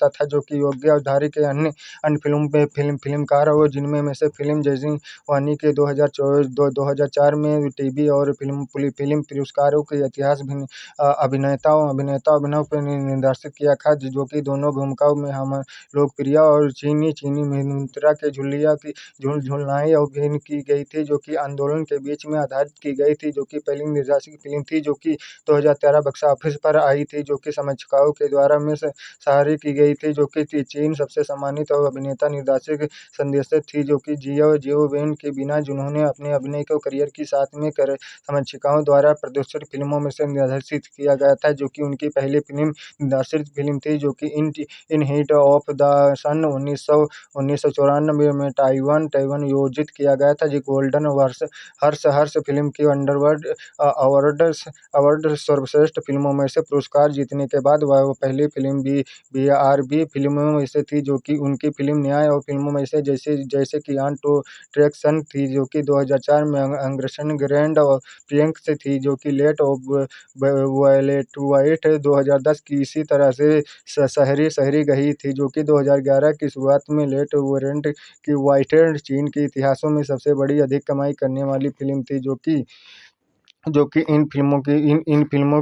था, जो कि योग्य और धारी के अन्य अन्य फिल्मकार और जिनमें में से फिल्म जैसी वानी के 2004 में टीवी और फिल्म पुरस्कारों के इतिहास अभिनव पर निर्देशित किया था, जो कि दोनों भूमिकाओं में हम लोकप्रिय और चीनी मित्रा के झुलनाई और अभिनय की गई थी, जो कि आंदोलन के बीच में आधारित की गई थी, जो कि पहली निर्देशित फिल्म थी, जो कि 2013 बक्स ऑफिस पर आई थी, जो कि समीक्षकों के द्वारा में सराही की गई थी, जो कि चीन सबसे सम्मानित और अभिनेता निर्देशक संदेशक थी, जो कि जियो वेन के बिना जिन्होंने अपने अभिनय को करियर के साथ में कर समीक्षकों द्वारा प्रदर्शित फिल्मों में से निर्देशित किया गया था, जो कि उनकी पहली फिल्म निर्देशित फिल्म थी, जो कि इन हीट ऑफ द सन 1994 में ताइवान योजित किया गया था, जो गोल्डन हर्ष फिल्म की अंडरवर्ल्ड अवार्ड सर्वश्रेष्ठ फिल्मों में से पुरस्कार जीतने के बाद वह पहली फिल्म BRB फिल्मों में से थी, जो कि उनकी फिल्म न्याय और फिल्मों में से जैसे कि ऑन टू ट्रैक्शन थी, जो कि 2004 में अंग्रेसन ग्रैंड और प्रियंक से थी, जो कि लेट ऑफ वायलेट वाइट 2010 की इसी तरह से शहरी गई थी, जो कि 2011 की शुरुआत में लेट वारंट की वाइटेड चीन के इतिहासों में सबसे बड़ी अधिक कमाई करने वाली फिल्म थी, जो कि इन फिल्मों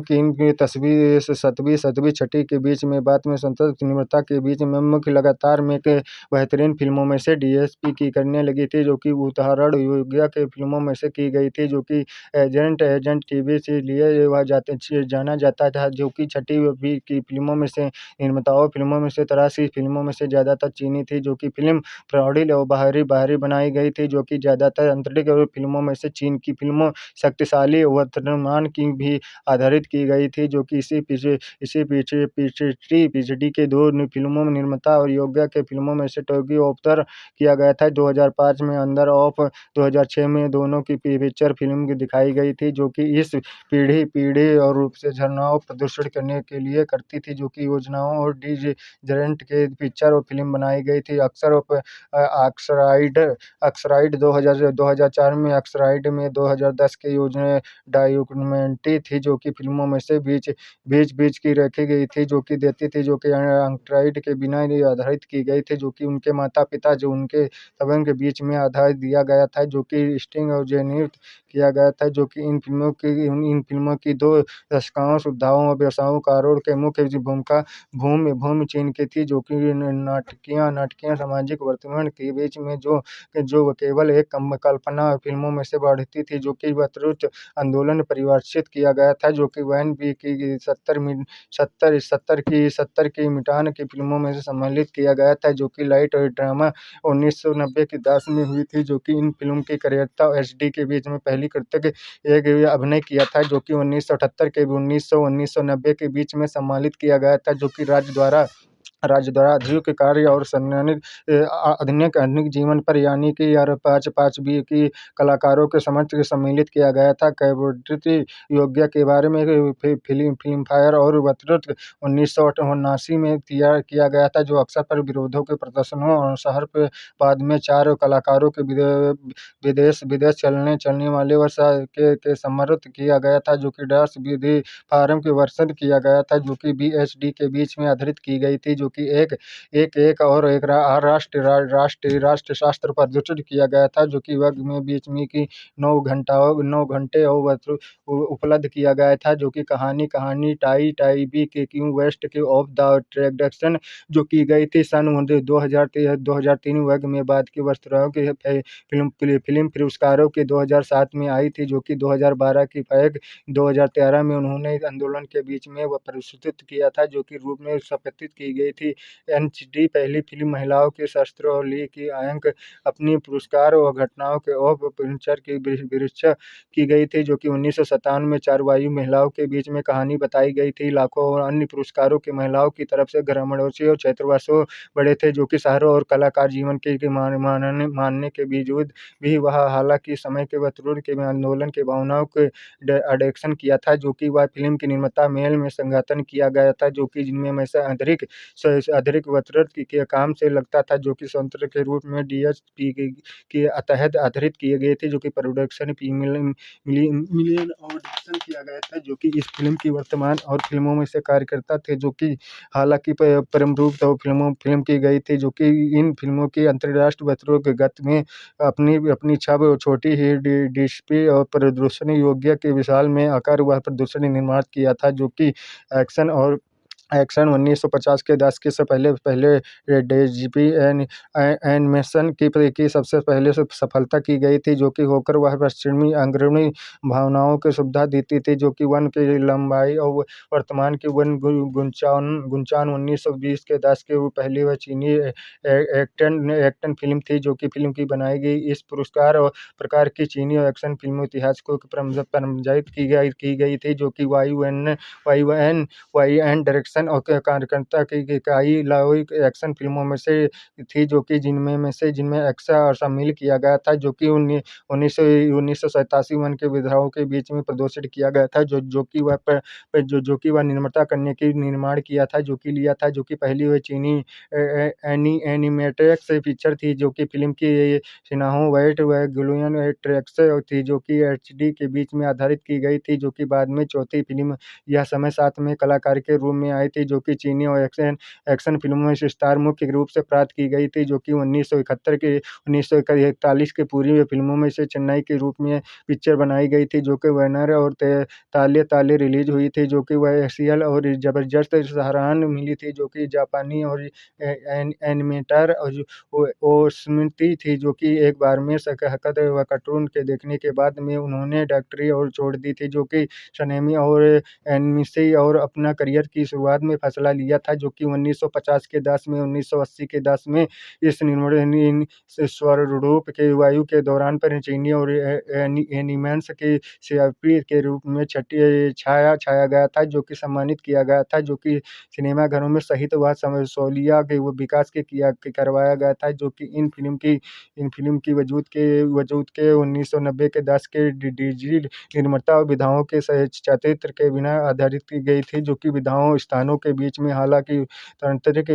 की इन तस्वीर सतवीं छठी के बीच में बात में संतत निर्माता के बीच में मुख्य लगातार में के बेहतरीन फिल्मों में से DSP की करने लगी थी, जो कि उदाहरण योग्य के फिल्मों में से की गई थी, जो कि एजेंट टीवी से लिए जाना जाता था, जो कि छठी भी की फिल्मों में से निर्माताओं फिल्मों में से 83 फिल्मों में से ज़्यादातर चीनी थी, जो कि फिल्म प्रौढ़ और बाहरी बनाई गई थी, जो कि ज़्यादातर आंतरिक फिल्मों में से चीन की फिल्मों शक्तिशाली वर्तमान की भी आधारित की गई थी, जो कि इसी PhD के दो फिल्मों में निर्माता और योग्य के फिल्मों में से टोक्यो अवतार किया गया था। 2005 में अंदर ऑफ 2006 में दोनों की फीचर फिल्म दिखाई गई थी, जो कि इस पीढ़ी और रूप से झरनाओं प्रदर्शित करने के लिए करती थी, जो कि योजनाओं और डीजरेंट के पिक्चर और फिल्म बनाई गई थी। अक्सराइड 2004 में अक्सराइड में 2010 के योजना डॉक्यूमेंट्री थी, जो कि फिल्मों में से बीच की रखी गई थी, जो कि देती थी, जो कि अंक्राइड के बिना आधारित की गई थी, जो कि उनके माता पिता जो उनके संबंध के बीच में आधारित दिया गया था, जो कि स्टिंग और जेनित किया गया था, जो कि इन फिल्मों की दो दशकों सुविधाओं और व्यवसायों के मुख्य भूमि चीन की थी, जो कि नाटकीय सामाजिक वर्तमान के बीच में जो केवल एक कल्पना फिल्मों में से बढ़ती थी, जो कि विस्तृत आंदोलन परिभाषित किया गया था, जो कि वैन बी की 70 की मिटान की फिल्मों में से सम्मिलित किया गया था, जो कि लाइट और ड्रामा 1990 की दास में हुई थी, जो कि इन फिल्म की करियरता और HD के बीच में पहली कृत्य एक अभिनय किया था, जो कि 1978 के 1990 के बीच में सम्मिलित किया गया था, जो कि राज्य द्वारा अध्यक्ष कार्य और आधुनिक जीवन पर यानी कि 5 बी की कलाकारों के समक्ष सम्मिलित किया गया था। कैबोड्रिटी योग्य के बारे में फिल्म फायर और वक्तृत्व 1979 में किया गया था, जो अक्सर पर विरोधों के प्रदर्शनों और शहर पे बाद में 4 कलाकारों के विदेश चलने वाले वर्ष के समर्थित किया गया था, जो कि डांस विधि फार्म के वर्षन किया गया था, जो कि BHD के बीच में आधारित की गई थी, जो जो कि एक एक एक और एक राष्ट्र शास्त्र प्रदर्शित किया गया था, जो कि वर्ग में बीच में की 9 घंटे और उपलब्ध किया गया था, जो कि कहानी कहानी टाई टाई बी के क्यू वेस्ट के ऑफ द ट्रेडक्शन जो की गई थी सन 2003 वर्ग में बाद की वस्त्रों की फिल्म पुरस्कारों के 2007 में आई थी, जो कि 2012 की फैग 2013 में उन्होंने आंदोलन के बीच में वह प्रस्तुत किया था, जो कि रूप में स्थापित की गई थी। एनएचडी पहली फिल्म महिलाओं के शस्त्रों और ली की अंक अपनी पुरस्कार और घटनाओं के ऑफ पिक्चर की विवेचना की गई थी, जो कि 1957 में 4 वायु महिलाओं के बीच में कहानी बताई गई थी। लाखों और अन्य पुरस्कारों की महिलाओं की तरफ से ग्रामवासियों और क्षेत्रवासियों बड़े थे, जो कि शहरों और कलाकार जीवन के मानने के बावजूद भी वह हालांकि समय के वतूर के आंदोलन के भावनाओं के अडेक्शन किया था, जो कि वह फिल्म के निर्माता मेल में संगठन किया गया था, जो कि जिनमें में से अधिक वतूरत के काम से लगता था, जो कि स्वतंत्र के रूप में डीएसपी के तहत आधारित किए गए थे, जो कि प्रोडक्शन मिलियन ऑडिशन किया गया था, जो कि इस फिल्म की वर्तमान और फिल्मों में से कार्यकर्ता थे, जो कि हालांकि परम रूप तो फिल्म की गई थी, जो कि इन फिल्मों की अंतर्राष्ट्रीय वतूरत के गत में अपनी अपनी छवि छोटी ही डिस्प्ले और प्रदर्शन योग्य के विशाल में आकार वह प्रदर्शनी निर्माण किया था, जो कि एक्शन और एक्शन 1950 के दशक से पहले पहले डीजीपी एनिमेशन की सबसे पहले से सफलता की गई थी, जो कि होकर वह पश्चिमी अग्रणी भावनाओं की सुविधा देती थी, जो कि वन की लंबाई और वर्तमान की वन गुंचान 1920 के दशक के पहली वह चीनी एक्शन फिल्म थी, जो कि फिल्म की बनाई गई इस पुरस्कार और प्रकार की चीनी और एक्शन फिल्म इतिहास को प्रमजाइत की गई थी, जो कि वाई एंड डायरेक्शन और कार्यकर्ता की इकाई लाओई एक्शन फिल्मों में से थी, जो कि जिनमें एक्शन और शामिल किया गया था, जो कि 1987 वन के विधाओं के बीच में प्रदर्शित किया गया था, जो कि वह निर्माता करने की निर्माण किया था, जो कि लिया था, जो कि पहली वह चीनी एनिमेटेड से पिक्चर थी, जो कि फिल्म की सिन्हाओं वाइट व गुलियन ट्रैक्स थी, जो कि एचडी के बीच में आधारित की गई थी, जो कि बाद में चौथी फिल्म यह समय साथ में कलाकार के रूप में आई थी, जो कि चीनी और एक्शन फिल्मों में से स्टार मुख्य रूप से प्राप्त की गई थी, जो कि 1941 के पूर्वी फिल्मों में से चेन्नई के रूप में पिक्चर बनाई गई थी, जो कि वैनर और ताले ताले रिलीज हुई थी, जो कि वह एक्सियल और जबरदस्त सराहना मिली थी, जो कि जापानी और एनिमेटर ओस्मिती थी, जो कि एक बार में हकत व कार्टून के देखने के बाद में उन्होंने डॉक्टरी और छोड़ दी थी, जो कि शनेमी और एनिमेशन और अपना करियर की शुरुआत में फैसला लिया था, जो कि 1950 के दशक में 1980 के दशक में इस निर्माण स्वरूप के वायु के दौरान पर चीनी और एनिमेशन के शिल्पी के रूप में छाया गया था, जो कि सम्मानित किया गया था, जो कि सिनेमाघरों में सहित व समसौलिया के विकास करवाया गया था, जो कि इन फिल्म की वजूद के 1990 के दशक के डिजिटल निर्माता और विधाओं के चरित्र के बिना आधारित की गई थी, जो कि विधाओं स्थानों के बीच में हालांकि तंत्र के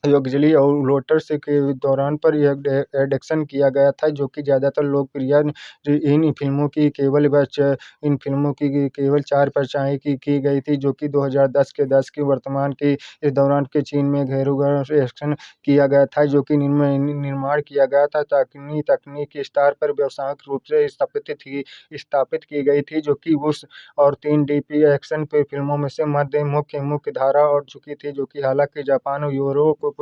योगजली और लोटस के दौरान पर यह एडिक्शन किया गया था, जो कि ज़्यादातर लोकप्रिय इन फिल्मों की केवल 4 परछाई की गई थी, जो कि 2010 के दशक की वर्तमान की इस दौरान के चीन में घेरूघर एक्शन किया गया था, जो कि निर्माण किया गया था तकनीक के स्तर पर व्यावसायिक रूप से स्थापित की गई थी, जो कि उस और 3 डीपी एक्शन फिल्मों में से मुख्य धारा और चुकी थी, जो कि हालांकि जापान और यूरोप को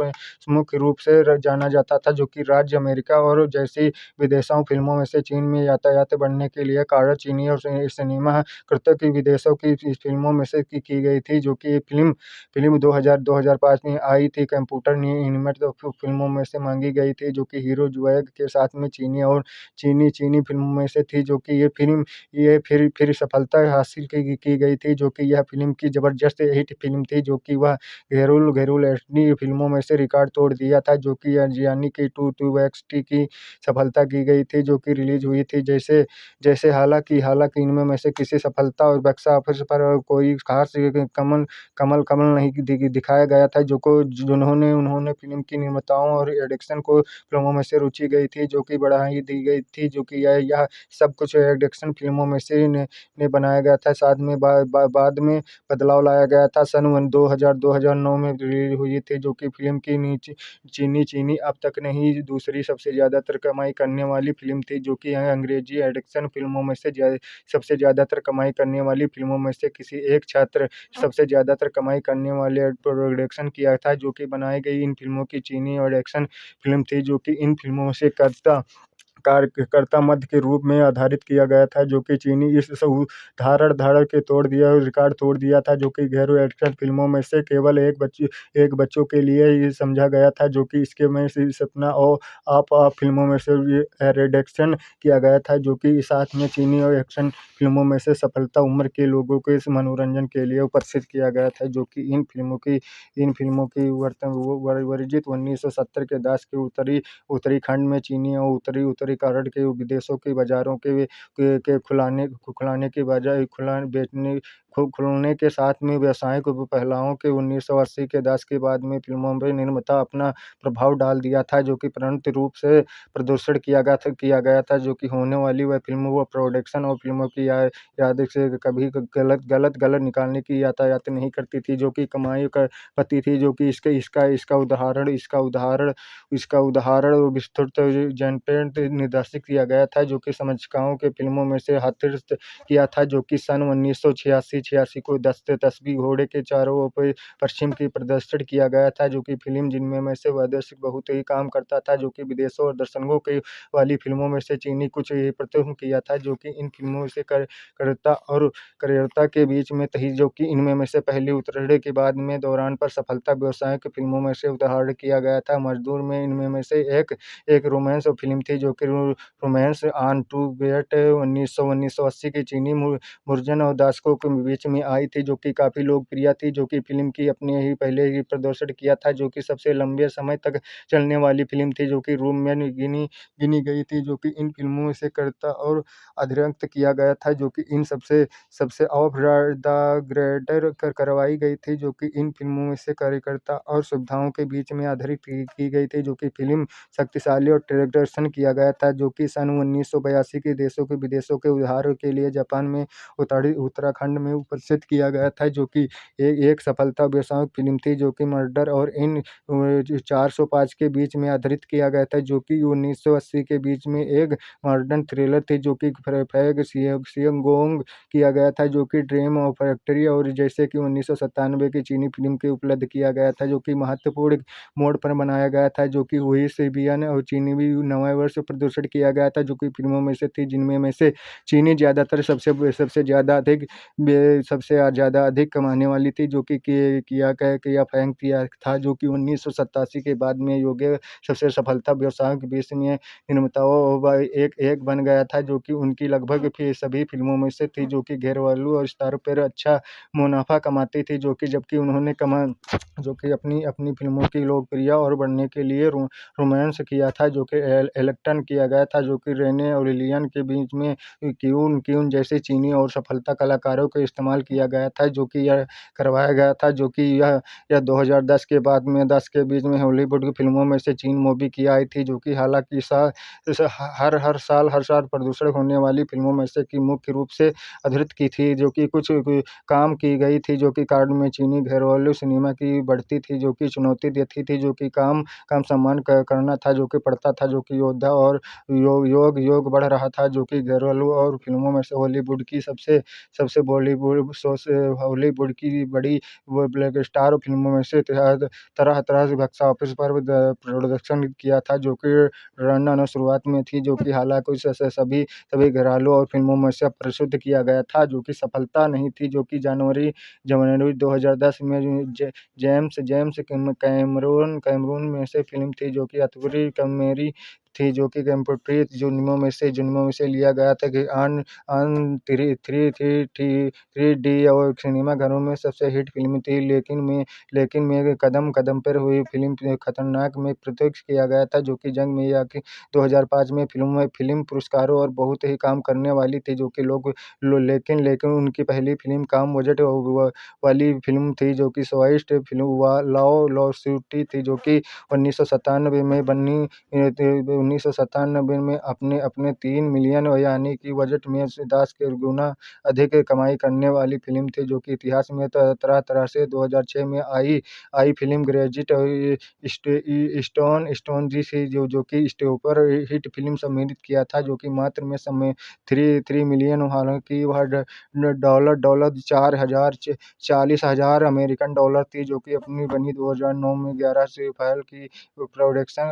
मुख्य रूप से जाना जाता था, जो कि राज्य अमेरिका और जैसी विदेशों फिल्मों में से चीन में यातायात बढ़ने के लिए कारण चीनी और सिनेमा कृतक की विदेशों की फिल्मों में से की गई थी, जो कि फिल्म 2005 में आई थी कंप्यूटर एनिमेटेड फिल्मों में से मांगी गई थी, जो कि हीरो जुएग के साथ में चीनी फिल्मों में से थी, जो कि ये फिर सफलता हासिल की गई थी, जो कि यह फिल्म की जबरदस्त हिट फिल्म थी, जो कि वह घेरुल एचडी फिल्मों में से रिकॉर्ड तोड़ दिया था, जो कि यानी कि 2XT की सफलता की गई थी, जो कि रिलीज़ हुई थी। जैसे जैसे हालाँकि इनमें में से किसी सफलता और बॉक्स ऑफिस पर कोई ख़ास कमल कमल कमल नहीं दिखाया गया था, जिन्होंने उन्होंने फ़िल्म की निर्माताओं और एडिक्शन को फ़िल्मों में से रुचि गई थी, जो कि बढ़ाई दी गई थी, जो कि यह सब कुछ एडिक्शन फ़िल्मों में से ने बनाया गया था। साथ में बाद में बदलाव लाया गया था। सन 2009 में रिलीज़ हुई थी, जो कि फ़िल्म की चीनी चीनी अब तक नहीं दूसरी सबसे ज़्यादातर कमाई करने वाली फ़िल्म थी, जो कि अंग्रेज़ी एडिक्शन फ़िल्मों में से सबसे ज़्यादातर कमाई करने वाली फ़िल्मों में से किसी एक छात्र सबसे ज़्यादातर कमाई करने वाले प्रोडक्शन किया था, जो कि बनाई गई इन फ़िल्मों की चीनी और एक्शन फ़िल्म थी, जो कि इन फ़िल्मों से कार्यकर्ता मध्य के रूप में आधारित किया गया था, जो कि चीनी इस धारण के तोड़ दिया और रिकॉर्ड तोड़ दिया था, जो कि गैर एक्शन फ़िल्मों में से केवल एक बच्चों के लिए ही समझा गया था, जो कि इसके में से सपना और आप फ़िल्मों में से ये रिडक्शन किया गया था, जो कि साथ में चीनी और एक्शन फ़िल्मों में से सफलता उम्र के लोगों के इस मनोरंजन के लिए उपस्थित किया गया था, जो कि इन फ़िल्मों की वर्जित 1970 के दशक के उत्तरी खंड में चीनी और उत्तरी भारत के विदेशों के बाज़ारों के खुलाने की बजाय खुलने के साथ में व्यावसायिक पहलाओं के 1980 के दशक के बाद में फ़िल्मों में निर्माता अपना प्रभाव डाल दिया था, जो कि प्रणत रूप से प्रदर्शित किया गया था, जो कि होने वाली वह फ़िल्म व प्रोडक्शन और फ़िल्मों की याद से कभी गलत निकालने की यातायात नहीं करती थी, जो कि कमाई करती थी, जो कि इसका उदाहरण विस्तृत जनपेंट निर्देशित किया गया था, जो कि समीक्षकों के फ़िल्मों में से हाथरस किया था, जो कि सन 1986 को तस्बी घोड़े के चारों ओर पश्चिम की प्रदर्शित किया गया था, जो कि फ़िल्म जिनमें में से वैदेशिक बहुत ही काम करता था, जो कि विदेशों और दर्शकों के वाली फ़िल्मों में से चीनी कुछ प्रथम किया था, जो कि इन फ़िल्मों से करता और कार्यकर्ता के बीच में थी, जो कि इनमें में से पहली उतरने के बाद में दौरान पर सफलता व्यावसायिक फ़िल्मों में से उदाहरण किया गया था। मजदूर में इनमें में से एक रोमांस फ़िल्म थी, जो कि रोमांस ऑन टू गेट 1980 की चीनी मुर्जन और दर्शकों के बीच में आई थी, जो कि काफ़ी लोकप्रिय थी, जो कि फ़िल्म की अपने ही पहले ही प्रदर्शित किया था, जो कि सबसे लंबे समय तक चलने वाली फ़िल्म थी, जो कि रूम में गिनी गई थी, जो कि इन फ़िल्मों से करता और अतिरिक्त किया गया था, जो कि इन सबसे सबसे ऑफ द ग्रेडर करवाई गई थी, जो कि इन फ़िल्मों में से कार्यकर्ता और सुविधाओं के बीच में आधारित की गई थी, जो कि फ़िल्म शक्तिशाली और प्रदर्शन किया गया था, जो कि सन 1982 के देशों के विदेशों के उदाहरण के लिए जापान में उत्तराखंड में उपस्थित किया गया था, जो कि एक सफलता व्यावसायिक फ़िल्म थी, जो कि मर्डर और इन 405 के बीच में आधारित किया गया था, जो कि 1980 के बीच में एक मॉडर्न थ्रिलर थी, जो कि फैग सियंगोंग किया गया था, जो कि ड्रीम ऑफ फैक्ट्री और जैसे कि 1997 की चीनी फ़िल्म के उपलब्ध किया गया था, जो कि महत्वपूर्ण मोड़ पर बनाया गया था, जो कि हुई सेबियन और चीनी भी नए वर्ष प्रदर्शित किया गया था, जो कि फ़िल्मों में से थी, जिनमें में से चीनी ज़्यादातर सबसे ज़्यादा अधिक कमाने वाली थी, जो कि किया फैंग किया था, जो कि 1987 के बाद में योग्य सबसे सफलता व्यवसायों के बीच में निर्माताओं व एक बन गया था, जो कि उनकी लगभग सभी फ़िल्मों में से थी, जो कि घरेलू और स्टार पर अच्छा मुनाफा कमाती थी, जबकि उन्होंने जो कि अपनी फ़िल्मों की लोकप्रिय और बढ़ने के लिए रोमांस किया था, जो कि एलेक्टन किया गया था, जो कि रेने और लिलियन के बीच में क्यून जैसे चीनी और सफलता कलाकारों को इस्तेमाल किया गया था, जो कि यह करवाया गया था, जो कि यह 2010 के बाद में 10 के बीच में हॉलीवुड की फ़िल्मों में से चीन मूवी की आई थी, जो कि हालांकि हर साल प्रदर्शित होने वाली फ़िल्मों में से की मुख्य रूप से आधारित की थी, जो कि कुछ काम की गई थी, जो कि कार्ड में चीनी घरेलू सिनेमा की बढ़ती थी, जो कि चुनौती देती थी, जो कि काम सम्मान करना था, जो कि पड़ता था, जो कि योद्धा और योग बढ़ रहा था, जो कि घरेलू और फ़िल्मों में से सबसे हॉलीवुड की बड़ी ब्लॉकबस्टर फ़िल्मों में से तरह से बॉक्स ऑफिस पर प्रोडक्शन किया था, जो कि रन शुरुआत में थी, जो कि हालांकि सभी घरेलू और फ़िल्मों में से प्रस्तुत किया गया था, जो कि सफलता नहीं थी, जो कि जनवरी 2010 में जेम्स कैमरून में से फ़िल्म थी, जो कि अतुरी कमेरी थी, जो कि कंप्यूटरी जुर्मों में से लिया गया था कि अन थ्री डी और सिनेमाघरों में सबसे हिट फिल्म थी, लेकिन में कदम कदम पर हुई फिल्म खतरनाक में प्रत्यक्ष किया गया था, जो कि जंग में या कि 2005 में फिल्म पुरस्कारों और बहुत ही काम करने वाली थी, जो कि लेकिन लेकिन उनकी पहली फिल्म कम बजट वाली फिल्म थी, जो कि स्वाइस्ट फिल्म लॉ सूटी थी, जो कि 1997 में बनी। 1997 में अपने अपने 3 मिलियन यानी कि बजट में 10 के गुना अधिक कमाई करने वाली फिल्म थी, जो कि इतिहास में तरह तरह से 2006 में आई फिल्म ग्रेजिट स्टोन जी से जो कि स्टोपर हिट फिल्म सम्मिलित किया था, जो कि मात्र में समय 3 मिलियन, हालांकि वह डॉलर 40,000 अमेरिकन डॉलर थी, जो कि अपनी बनी 2009 में 11 से फैल की प्रोडक्शन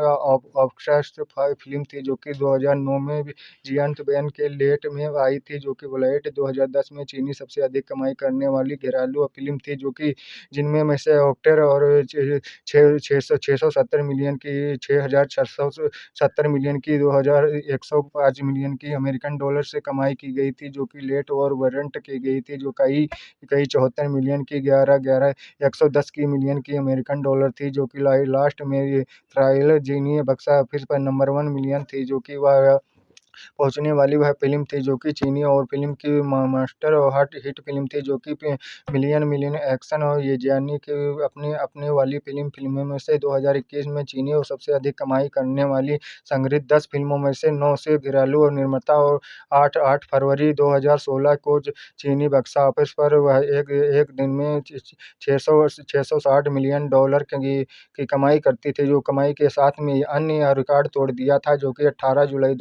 ऑब्सेस्ड फिल्म थी, जो कि 2009 में जियंत बैन के लेट में आई थी, जो कि बुलेट 2010 में चीनी सबसे अधिक कमाई करने वाली घरेलू फिल्म थी, जो कि जिनमें में से ऑक्टर और 670 मिलियन की 6,670 मिलियन की 2,105 मिलियन की अमेरिकन डॉलर से कमाई की गई थी, जो कि लेट और वारंट की गई थी, जो कई कई 74 मिलियन की 110 की मिलियन की अमेरिकन डॉलर थी, जो कि लास्ट में ये ट्रायल जीनी बक्स ऑफिस पर नंबर 1 मिलियन थी, जो कि वह पहुंचने वाली वह फिल्म थी, जो कि चीनी और फिल्म की मास्टर और हॉट हिट फिल्म थी, जो कि मिलियन मिलियन एक्शन और ये जानी कि अपने अपने वाली फिल्मों में से 2021 में चीनी और सबसे अधिक कमाई करने वाली संग्रहित 10 फिल्मों में से 9 से घरेलू और निर्माता, और 8 फरवरी 2016 को चीनी बक्स ऑफिस पर वह एक एक दिन में 660 मिलियन डॉलर की कमाई करती थी, जो कमाई के साथ में अन्य रिकॉर्ड तोड़ दिया था, जो कि 18 जुलाई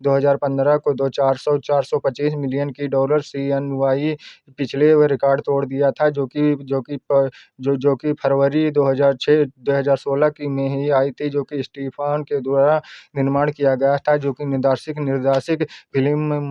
2015 को 425 मिलियन की डॉलर CNY पिछले वो रिकॉर्ड तोड़ दिया था, जो कि फरवरी 2016 की में ही आई थी, जो कि स्टीफन के द्वारा निर्माण किया गया था, जो कि निर्देशक फिल्म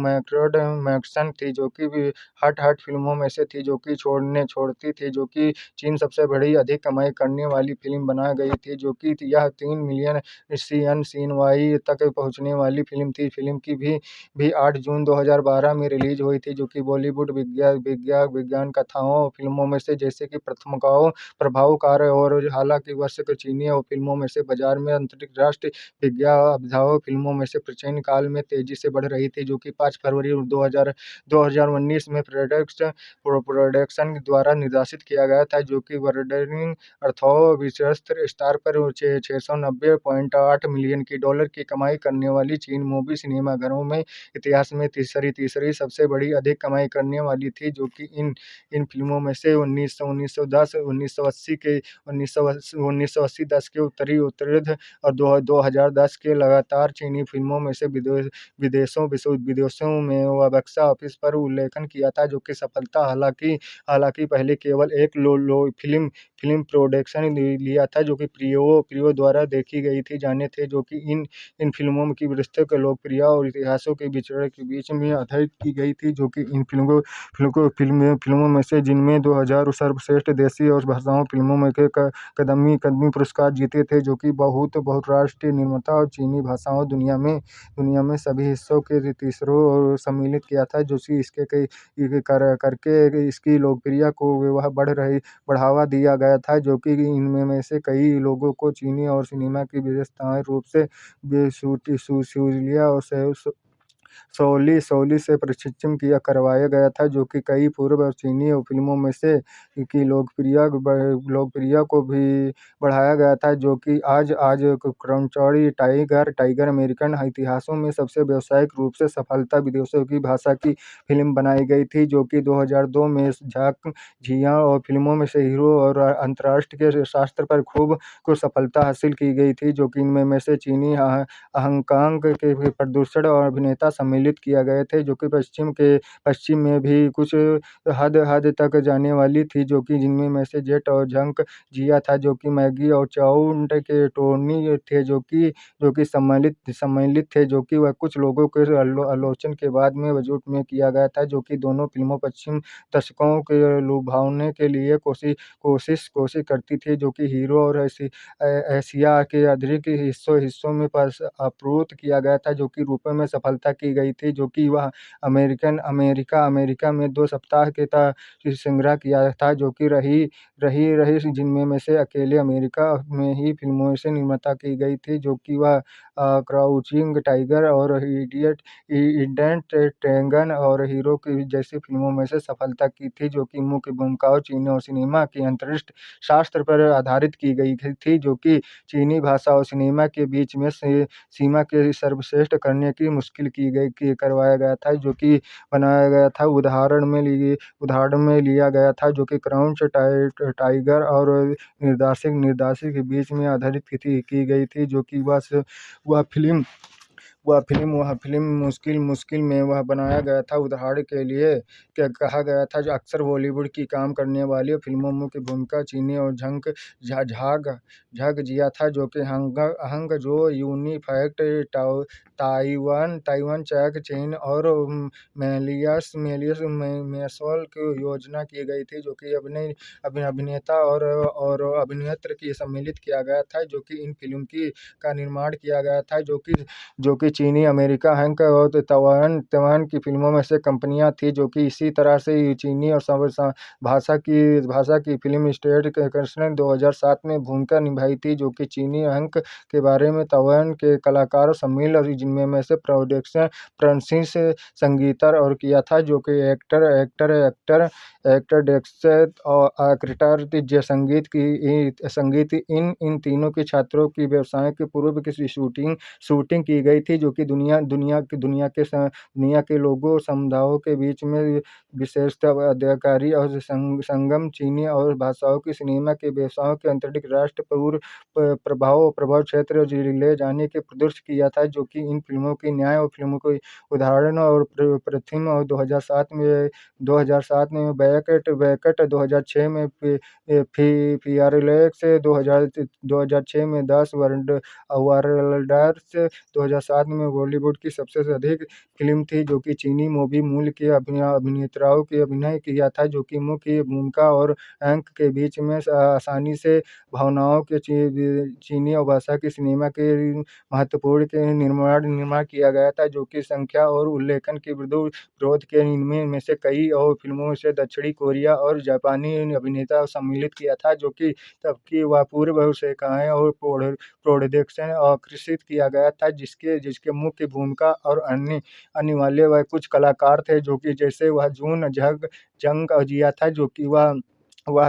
मैक्सन थी, जो कि हट फिल्मों में से थी, जो कि छोड़ती थी, जो कि चीन सबसे बड़ी अधिक कमाई करने वाली फिल्म बना गई थी, जो कि यह 3 मिलियन CNY तक पहुंचने वाली फिल्म थी। फिल्म की भी 8 जून 2012 में रिलीज हुई थी, जो कि बॉलीवुड विज्ञान कथाओं फिल्मों में से जैसे कि प्रभावकारी और हालांकि वर्ष के चीनी और फिल्मों में से बाजार में अंतर्राष्ट्रीय विज्ञापन फिल्मों में से प्राचीन काल में तेजी से बढ़ रही थी, जो कि 5 फरवरी 2019 में प्रोडक्शन द्वारा निर्देशित किया गया था, जो कि वर्ल्ड अर्थों विश्व स्टार पर 690.8 मिलियन की डॉलर की कमाई करने वाली चीन मूवी सिनेमाघरों में इतिहास में तीसरी सबसे बड़ी अधिक कमाई करने वाली थी, जो कि इन फिल्मों में से 1980 दस के उत्तरार्ध और 2010 के लगातार चीनी फिल्मों में से विदेशों में वह बक्स ऑफिस पर उल्लेखन किया था, जो कि सफलता हालांकि पहले केवल एक लो फिल्म प्रोडक्शन लिया था, जो कि प्रियो द्वारा देखी गई थी जाने थे, जो कि इन फिल्मों की विस्तृत लोकप्रियता और इतिहासों के विचरण के बीच में आधारित की गई थी, जो कि इन फिल्मों में से जिनमें 2000 सर्वश्रेष्ठ देशी और भाषाओं फिल्मों में के कदमी पुरस्कार जीते थे, जो कि बहुराष्ट्रीय निर्माता और चीनी भाषाओं दुनिया में सभी हिस्सों के तीसरों और सम्मिलित किया था, जो कि इसके करके इसकी लोकप्रियता को वह बढ़ावा दिया गया था, जो कि इनमें में से कई लोगों को चीनी और सिनेमा की विशेषताएं रूप से सूलिया और शैली से प्रशिक्षण करवाया गया था, जो कि कई पूर्व चीनी फिल्मों में से की लोकप्रियता को भी बढ़ाया गया था, जो कि आज कर्मचारी टाइगर अमेरिकन इतिहासों में सबसे व्यावसायिक रूप से सफलता विदेशों की भाषा की फिल्म बनाई गई थी, जो कि 2002 में झाक झिया और फिल्मों में से हीरो और अंतर्राष्ट्रीय के शास्त्र पर खूब को सफलता हासिल की गई थी, जो कि इनमें में से चीनी हांगकांग के प्रदूषण और अभिनेता सम्मिलित किया गए थे, जो कि पश्चिम में भी कुछ हद हद तक जाने वाली थी, जो कि जिनमें में से जेट और जंक जिया था, जो कि मैगी और चाउंट के टोनी थे, जो कि सम्मिलित थे, जो कि वह कुछ लोगों के आलोचना के बाद में वजूद में किया गया था, जो कि दोनों फिल्मों पश्चिम दर्शकों के लुभावने के लिए कोशिश करती थी, जो कि हीरो और एशिया के अधिक हिस्सों में आपूर्त किया गया था, जो कि रुपए में सफलता की गई थी, जो कि वह अमेरिका में 2 सप्ताह के संग्रह किया था, जो कि रही जिनमें में से अकेले अमेरिका में ही फिल्मों से निर्माता की गई थी, जो कि वह क्राउचिंग टाइगर और हिडेन ड्रैगन और हीरो की जैसी फिल्मों में से सफलता की थी, जो कि मुख्य भूमिकाओं चीनी और सिनेमा की अंतरिक्ष शास्त्र पर आधारित की गई थी, जो कि चीनी भाषा और सिनेमा के बीच में सीमा के सर्वश्रेष्ठ करने की मुश्किल करवाया गया था, जो कि बनाया गया था। उदाहरण में लिया गया था, जो कि क्राउन टाइगर और निर्देशक के बीच में आधारित की गई थी, जो कि वह फिल्म वह फिल्म मुश्किल में वह बनाया गया था। उदाहरण के लिए क्या कहा गया था, जो अक्सर बॉलीवुड की काम करने वाली फिल्मों में की भूमिका चीनी और झाग जिया था, जो कि हंगझो यूनिफाइड ताइवान चैक चीन और मेलियस मेसोल की योजना की गई थी, जो कि अभिनेता और अभिनेत्र की सम्मिलित किया गया था, जो कि इन फिल्म का निर्माण किया गया था, जो कि चीनी, अमेरिका, हैंक और तैवान की फिल्मों में से कंपनियां थी, जो कि इसी तरह से चीनी और भाषा की फिल्म स्टेट कृष्ण 2007 में भूमिका निभाई थी, जो कि चीनी हैंक के बारे में तैवान के कलाकारों शामिल और जिनमें में से प्रोडक्शन फ्रांसिस संगीतर और किया था, जो कि एक्टर डेक्सर और आर्किटेक्ट जो संगीत इन तीनों के छात्रों की व्यवसाय के पूर्व की शूटिंग की गई थी, जो कि दुनिया के लोगों समुदायों के बीच में विशेषतः अधिकारी और संगम चीनी और भाषाओं की सिनेमा के व्यवसायों के अंतर्गत राष्ट्र प्रभाव क्षेत्र ले जाने के प्रदर्शन किया था, जो कि इन फिल्मों की न्याय और फिल्मों को उदाहरण और प्रथम और 2007 में बैकट 2006 में फियरलेस 2006 में 10 वर्ल्डर्स 2007 में बॉलीवुड की सबसे अधिक फिल्म थी, जो कि चीनी मूवी मूल के अभिनेताओं की अभिनय किया था, जो कि मुख्य भूमिका और अंक के बीच में आसानी से भावनाओं के चीनी और भाषा की सिनेमा के महत्वपूर्ण के निर्माण किया गया था, जो कि संख्या और उल्लेखन के विरोध के इनमें में से कई और फिल्मों से दक्षिणी कोरिया और जापानी अभिनेता सम्मिलित किया था, जो कि तबकी वह पूर्व सेवाएं और प्रोडक्शन आकर्षित किया गया था, जिसके मुख्य भूमिका और अन्य वाले वह कुछ कलाकार थे, जो कि जैसे वह जंग अजिया था, जो कि वह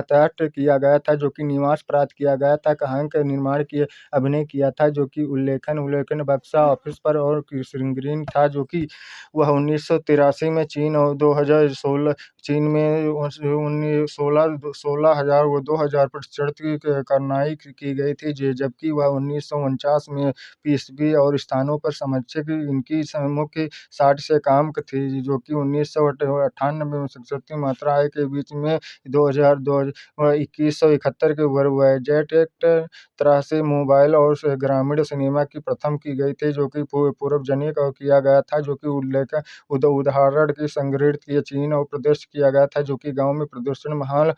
तैयार किया गया था, जो कि निवास प्राप्त किया गया था, कहानी का निर्माण किया अभिनय किया था, जो कि उल्लेखन बक्सा ऑफिस पर और ग्रीन था, जो कि वह 1983 में चीन और 2016 चीन में 16,000 व 2,000 प्रतिशत की करनाई की गई थी, जबकि वह 1949 में पीएसबी और स्थानों पर समझे कि इनकी मुख्य 60 से काम थी, जो कि 1998 में संस्कृति मात्रा आय के बीच में 2171 के बजट तरह से मोबाइल और ग्रामीण सिनेमा की प्रथम की गई थी, जो कि पूर्वजनिक किया गया था, जो कि उदाहरण की संग्रहित किए चीन और प्रदर्शित किया गया था, जो कि गांव में प्रदर्शन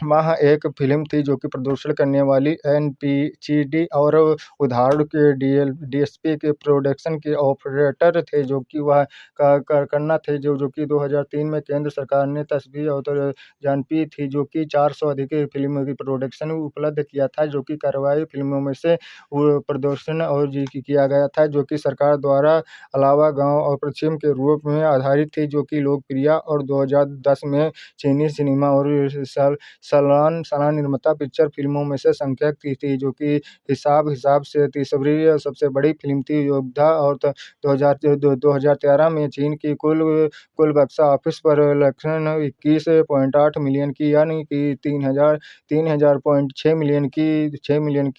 माह एक फिल्म थी, जो कि प्रदर्शन करने वाली एनपीसीडी और उदाहरण के डीएसपी के प्रोडक्शन के ऑपरेटर थे, जो कि वह करना थे, जो कि 2003 में केंद्र सरकार ने तस्वीर और जानपी थी, जो कि 400 अधिक फिल्मों की प्रोडक्शन उपलब्ध किया था, जो कि कार्रवाई फिल्मों में से प्रदर्शन और किया गया था, जो कि सरकार द्वारा अलावा गांव और पश्चिम के रूप में आधारित थी, जो कि लोकप्रिय और 2010 में चीनी सिनेमा और सालाना निर्माता पिक्चर फिल्मों में से संख्यक थी, जो कि हिसाब से तीसरी सबसे बड़ी फिल्म थी। योद्धा और 2013 में चीन की कुल कुल बॉक्स ऑफिस पर कलेक्शन 21.8 मिलियन की, यानी कि 3,000.6 मिलियन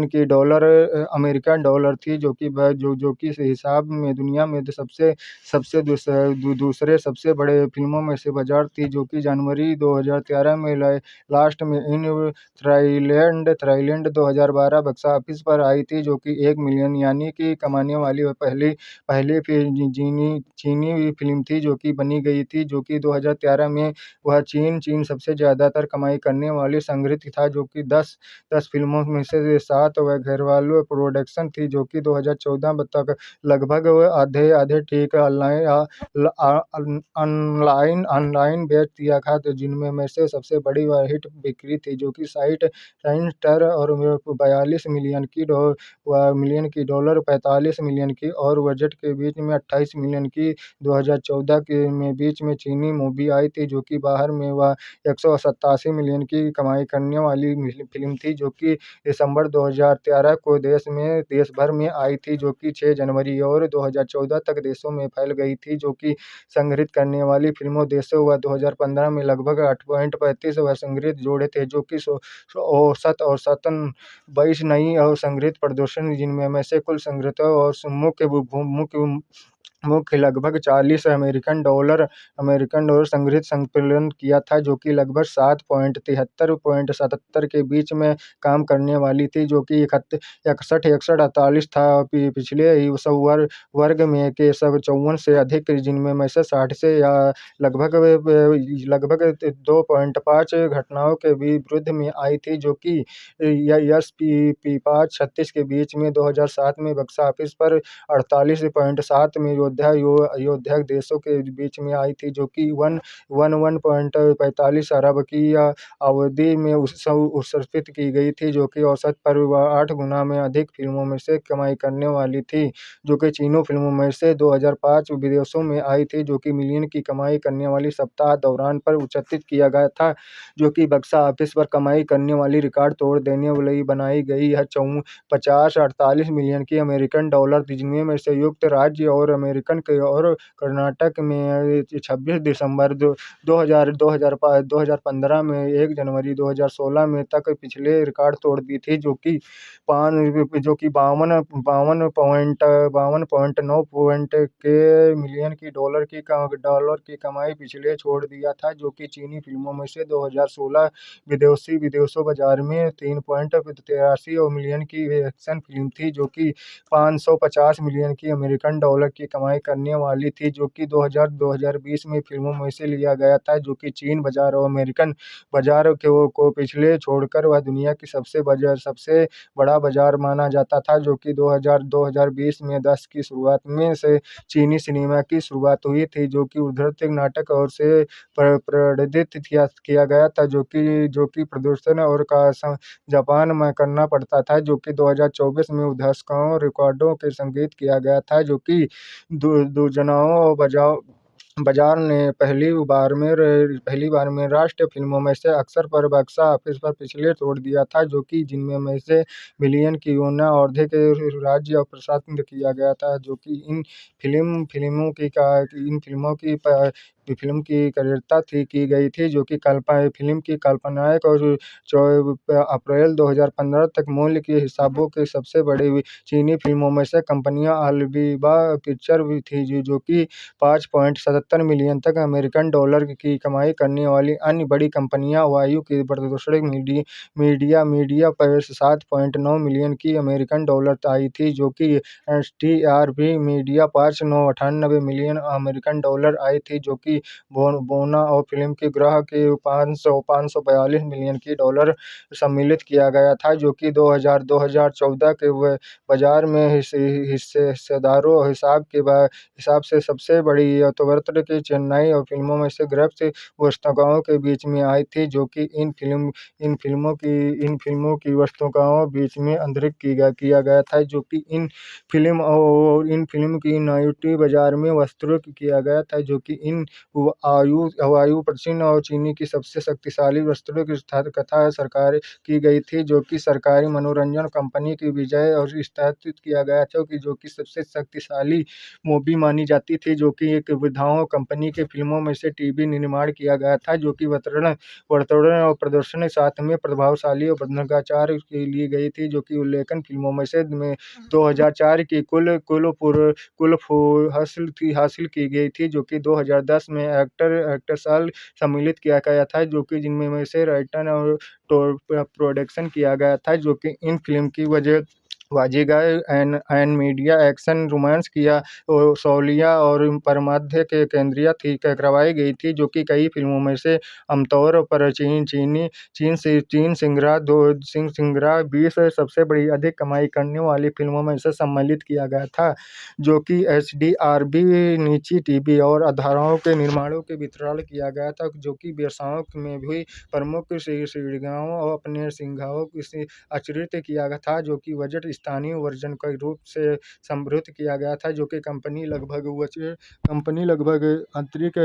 की डॉलर अमेरिकन डॉलर थी, जो कि इस हिसाब में दुनिया में सबसे सबसे दूसरे सबसे बड़े फिल्मों में से बाजार थी, जो कि जनवरी 2013 में लास्ट में इन थाईलैंड 2012 बक्सा ऑफिस पर आई थी, जो कि 1 मिलियन यानी कि कमाने वाली पहली पहली चीनी फिल्म थी जो कि बनी गई थी, जो कि 2013 में वह चीन सबसे ज़्यादातर कमाई करने वाली संगीत था, जो कि 10 फिल्मों में से 7 वह घरेलू प्रोडक्शन थी, जो कि 2014 तक लगभग आधे आधे ठीक ऑनलाइन बेच दिया था, तो जिनमें में से सबसे बड़ी वह हिट बिक्री थी, जो कि 60 और 42 मिलियन की डॉलर, 45 मिलियन की और बजट के बीच में 28 मिलियन की 2014 के में बीच में चीनी मूवी आई थी, जो कि बाहर में वह 187 मिलियन की कमाई करने वाली फिल्म थी, जो कि दिसंबर 2013 को देश भर में आई थी, जो कि 6 जनवरी और 2014 तक देशों में फैल गई थी, जो कि संग्रहित करने वाली फिल्मों देशों व 2015 में लगभग 8.35 वह संग्रहित जोड़े थे, जो कि औसतन 22 नई और संग्रहित प्रदर्शन, जिनमें में से कुल संग्रहित और मुख्य लगभग 40 अमेरिकन डॉलर संग्रहित संकलन किया था, जो कि लगभग 7.73 के बीच में काम करने वाली थी, जो कि 61-48 था पिछले ही सब वर्ग में के सब 54 से अधिक, जिनमें में से 60 से या लगभग 2.5 घटनाओं के विरुद्ध में आई थी, जो कि यस पी 536 के बीच में 2007 में बक्सा ऑफिस पर 48.7 में योद्धा देशों के बीच में आई थी, जो कि 145 अरब की अवधि में उत्सर्जित की गई थी, जो कि औसत पर 8 गुना में अधिक फिल्मों में से कमाई करने वाली थी, जो कि चीनों फिल्मों में से 2005 विदेशों में आई थी, जो कि मिलियन की कमाई करने वाली सप्ताह दौरान पर उच्चारित किया गया था, जो कि बक्सा ऑफिस पर कमाई करने वाली रिकॉर्ड तोड़ देने वाली बनाई गई है। 50-48 मिलियन की अमेरिकन डॉलर, जिनमें में संयुक्त राज्य और अमेरिकन के और कर्नाटक में 26 दिसंबर 2015 में 1 जनवरी 2016 में तक पिछले रिकॉर्ड तोड़ दी थी, जो कि 52.9 पॉइंट के मिलियन की डॉलर की कमाई पिछले छोड़ दिया था, जो कि चीनी फिल्मों में से 2016 विदेशों बाजार में 3.83 मिलियन की एक्शन फिल्म थी, जो कि 550 मिलियन की अमेरिकन डॉलर की कमाई करने वाली थी, जो कि 2020 में फिल्मों में से लिया गया था, जो कि चीन बाजार और अमेरिकन बाजार को पिछले छोड़कर वह दुनिया की सबसे बड़ा बाजार माना जाता था, जो कि 2020 में 10 की शुरुआत में से चीनी सिनेमा की शुरुआत हुई थी, जो कि उद्धृत नाटक और से प्रेरित किया गया था, जो कि प्रदर्शन और का जापान में करना पड़ता था, जो कि 2024 में दर्शकों रिकॉर्डों के संगीत किया गया था, जो कि दूजनाओं बाजार ने पहली बार में राष्ट्रीय फिल्मों में से अक्सर पर बक्सा ऑफिस पर पिछले तोड़ दिया था, जो कि जिनमें में से मिलियन की योजना औरधे के राज्य और प्रशासन किया गया था, जो कि इन फिल्म की कार्यता की गई थी, जो कि फिल्म की कल्पनायक और अप्रैल 2015 तक मूल्य के हिसाबों की सबसे बड़ी चीनी फिल्मों में से कंपनियां अल्बाबा पिक्चर भी थी, जो कि 5.77 मिलियन तक अमेरिकन डॉलर की कमाई करने वाली अन्य बड़ी कंपनियां वायु की प्रदर्शक मीडिया पर 7.9 मिलियन की अमेरिकन डॉलर आई थी, जो कि STRP media 598 million American dollar आई थी, जो कि बोना और फिल्म के ग्रह के 542 मिलियन की डॉलर सम्मिलित किया गया था, जो कि 2014 के बाजार में हिस्सेदारों हिसाब से सबसे बड़ी अर्थव्यवस्था की चेन्नई और फिल्मों में से ग्रस्त वस्तुओं के बीच में आई थी, जो कि इन फिल्मों की वस्तुओं बीच में अंतरित किया गया था, जो कि इन फिल्म की नाइटी बाजार में वस्त्रों किया गया था, जो कि इन वायु प्राचीन और चीनी की सबसे शक्तिशाली वस्तुओं की कथा सरकार की गई थी, जो कि सरकारी मनोरंजन कंपनी की विजय और स्थापित किया गया था, कि जो कि सबसे शक्तिशाली मूवी मानी जाती थी, जो कि एक विधाओं कंपनी के फिल्मों में से टीवी निर्माण किया गया था, जो कि वर्तमान और प्रदर्शन साथ में प्रभावशाली और बदनगाचार की ली गई थी, जो कि उल्लेखन फिल्मों में से 2004 की हासिल की गई थी, जो कि 2010 में एक्टर साल सम्मिलित किया गया था, जो कि जिनमें में से राइटर और प्रोडक्शन किया गया था, जो कि इन फिल्म की वजह बाजीगर एन मीडिया एक्शन रोमांस किया शौलिया और परमाध्य के केंद्रीय थी करवाई गई थी, जो कि कई फिल्मों में से आमतौर पर चीन सिंगरा 20 सबसे बड़ी अधिक कमाई करने वाली फिल्मों में से सम्मिलित किया गया था, जो कि HDRB निजी टीवी और धाराओं के निर्माणों के वितरण किया गया था, जो कि व्यवसायों में भी प्रमुख श्रृंखलाओं और अपने सिंघाओं की आचरित किया गया था, जो कि बजट स्थानीय वर्जन के रूप से संबोधित किया गया था, जो कि कंपनी लगभग आंतरिक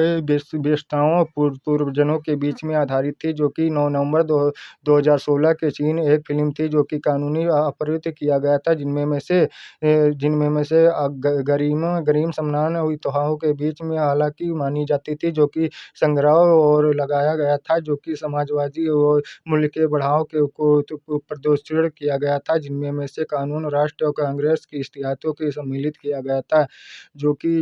व्यस्तताओं पूर्वजों के बीच में आधारित थी, जो कि 9 नवंबर 2016 के चीन एक फिल्म थी, जो कि कानूनी अपहृत किया गया था, जिनमें में से गरीम सम्मान और इतिहासों के बीच में हालांकि मानी जाती थी, जो कि संग्रह और लगाया गया था, जो कि समाजवादी और मूल्य के बढ़ाव को प्रदर्शित किया गया था, जिनमें में से कानून राष्ट्र और कांग्रेस की इतिहासों को सम्मिलित किया गया था, जो कि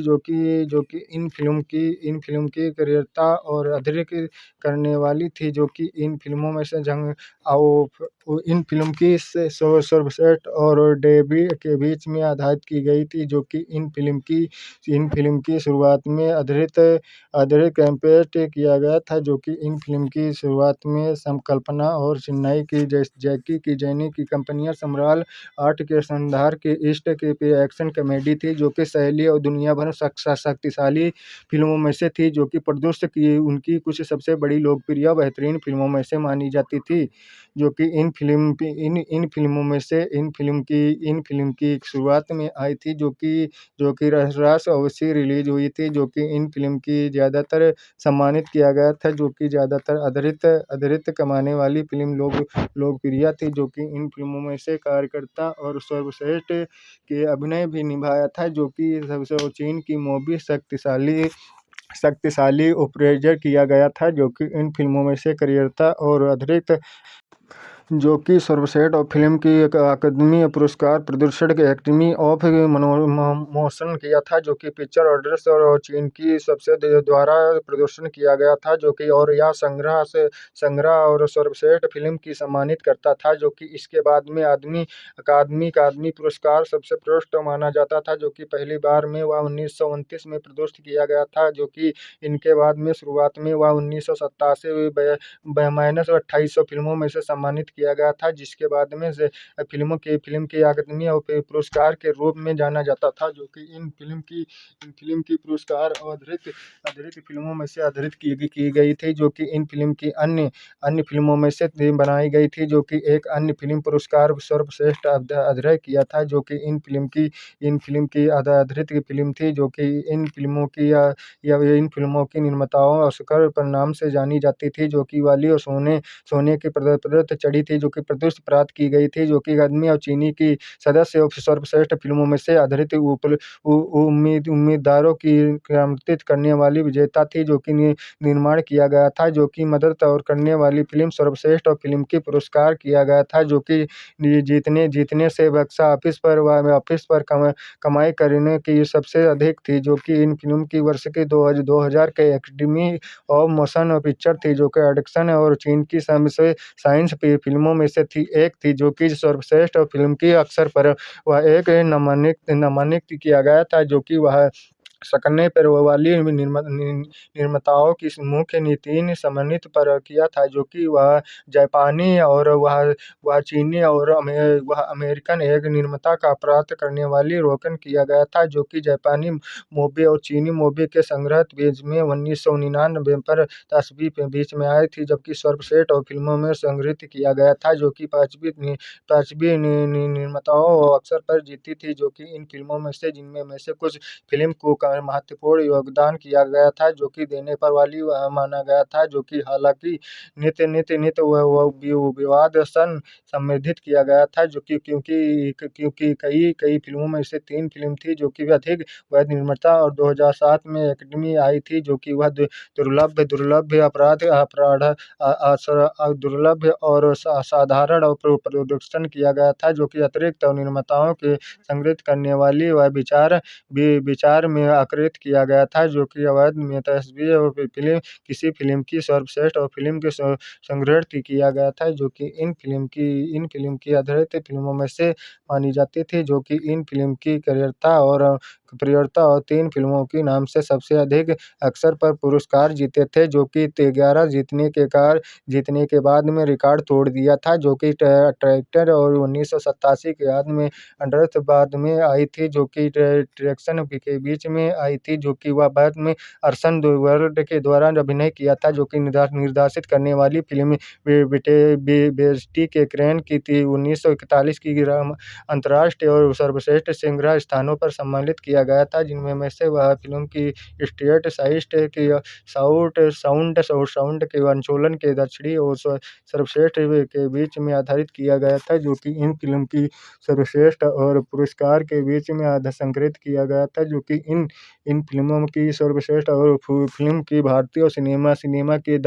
इन फिल्म की क्रिएटरता और अध्ययन करने वाली थी, जो कि इन फिल्मों में से जंग आओ इन फिल्म की सर्वश्रेष्ठ और डेब्यू के बीच में आधारित की गई थी, जो कि इन फिल्म की शुरुआत में आधारित कैंपेन किया गया था, जो कि इन फिल्म की शुरुआत में संकल्पना और चेन्नई की जैकी जैनी की कंपनियां सम्राट आर्ट के संधार की ईस्ट की एक्शन कॉमेडी थी, जो कि शैली और दुनिया भर शक्तिशाली फिल्मों में से थी, जो कि प्रोड्यूस की उनकी कुछ सबसे बड़ी लोकप्रिय बेहतरीन फिल्मों में से मानी जाती थी, जो कि इन फिल्म की शुरुआत में आई थी, जो कि रास अवश्य रिलीज हुई थी, जो कि इन फिल्म की ज़्यादातर सम्मानित किया गया था, जो कि ज़्यादातर आधारित कमाने वाली फिल्म लोकप्रिय थी, जो कि इन फिल्मों में से कार्यकर्ता और सर्वश्रेष्ठ के अभिनय भी निभाया था, जो कि सबसे चीन की मूवी शक्तिशाली उपरेजर किया गया था, जो कि इन फिल्मों में से कार्यकर्ता और आधारित जो कि सर्वश्रेष्ठ और फिल्म की एक अकादमी पुरस्कार प्रदर्शन के एकेडमी ऑफ मोशन किया था, जो कि पिक्चर ऑर्डर्स और चीन की सबसे द्वारा प्रदर्शन किया गया था, जो कि और यह संग्रह और सर्वश्रेष्ठ फिल्म की सम्मानित करता था, जो कि इसके बाद में अकादमी पुरस्कार सबसे श्रेष्ठ माना जाता था, जो कि पहली बार में वह 1929 में प्रदर्शित किया गया था, जो कि इनके बाद में शुरुआत में वह 1987 -2800 फिल्मों में से सम्मानित किया गया था, जिसके बाद में से फिल्म की अकादमी और पुरस्कार के रूप में जाना जाता था, जो कि इन फिल्म की पुरस्कार और अतिरिक्त फिल्मों में से आधारित की गई थी, जो कि इन फिल्म की अन्य फिल्मों में से बनाई गई थी, जो कि एक अन्य फिल्म पुरस्कार सर्वश्रेष्ठ अध्ययन किया था, जो कि इन फिल्म की आधारित फिल्म थी, जो कि इन फिल्मों की निर्माताओं ऑस्कर पर नाम से जानी जाती थी, जो कि वाली और सोने की पदक चढ़ी थी, जो कि प्रदर्शित प्राप्त की गई थी, जो कि आदमी और चीनी की सदस्य और सर्वश्रेष्ठ फिल्मों में से आधारित उम्मीदवारों की नामांकित करने वाली विजेता थी, जो कि निर्माण किया गया था, जो कि मदद और करने वाली फिल्म सर्वश्रेष्ठ और फिल्म की पुरस्कार किया गया था, जो कि जीतने से बॉक्स ऑफिस पर कमाई करने की सबसे अधिक थी, जो कि इन फिल्म की वर्ष के 2000 के एकेडमी ऑफ मोशन पिक्चर थी, जो कि एक्शन और चीन की सबसे साइंस फिल्मों में से एक थी, जो कि सर्वश्रेष्ठ फिल्म की अवसर पर वह एक नामांकित किया गया था, जो कि वह सकने पर वाली निर्माताओं की मुख्य नीति ने सम्मानित पर किया था, जो कि वह जापानी और वह चीनी और वह अमेरिकन एक निर्माता का प्राप्त करने वाली रोकन किया गया था, जो कि जापानी मूवी और चीनी मूवी के संग्रह बीच में 1999 पर तस्वीर के बीच में आई थी, जबकि सर्वश्रेष्ठ और फिल्मों में संग्रहित किया गया था, जो कि पांचवी निर्माताओं अवसर पर जीती थी, जो कि इन फिल्मों में से जिनमें में से कुछ फिल्म को महत्वपूर्ण योगदान किया गया था, जो कि देने पर वाली माना गया था, जो कि हालाँकि नित्य वह विवाद सन संवर्धित किया गया था, जो कि क्योंकि कई फ़िल्मों में से 3 फ़िल्म थी जो कि अधिक वैध निर्माता और 2007 में एकेडमी आई थी, जो कि वह दुर्लभ अपराध अपराध दुर्लभ और असाधारण और प्रोडक्शन किया गया था, जो कि अतिरिक्त और निर्माताओं के संगृहीत करने वाली वह विचार में आकृत किया गया था, जो कि अवैध में तस्वीर और किसी फ़िल्म की सर्वश्रेष्ठ और फ़िल्म के संग्रहित किया गया था, जो कि इन फ़िल्म की आधारित फ़िल्मों में से मानी जाती थी, जो कि इन फ़िल्म की प्रियता और 3 फ़िल्मों के नाम से सबसे अधिक अवसर पर पुरस्कार जीते थे, जो कि 11 जीतने के बाद में रिकॉर्ड तोड़ दिया था, जो कि ट्रैक्टर और 1987 के बाद में अंडरथ बाद में आई थी, जो कि ट्रैक्शन के बीच में आई थी, जो कि वह बाद में अरसन वर्ल्ड के द्वारा अभिनय किया था, जो कि निर्देशित करने वाली फ़िल्म बेस्टी के क्रैन की थी। 1941 की अंतर्राष्ट्रीय और सर्वश्रेष्ठ संग्रह स्थानों पर सम्मानित किया गया था, जिनमें में से वह फ़िल्म की स्टेट साइस्ट की साउंड के अंचोलन के दक्षिणी और सर्वश्रेष्ठ के बीच में आधारित किया गया था, जो कि इन फ़िल्म की सर्वश्रेष्ठ और पुरस्कार के बीच में संकलित किया गया था, जो कि इन फ़िल्मों की सर्वश्रेष्ठ और फ़िल्म की भारतीय सिनेमा के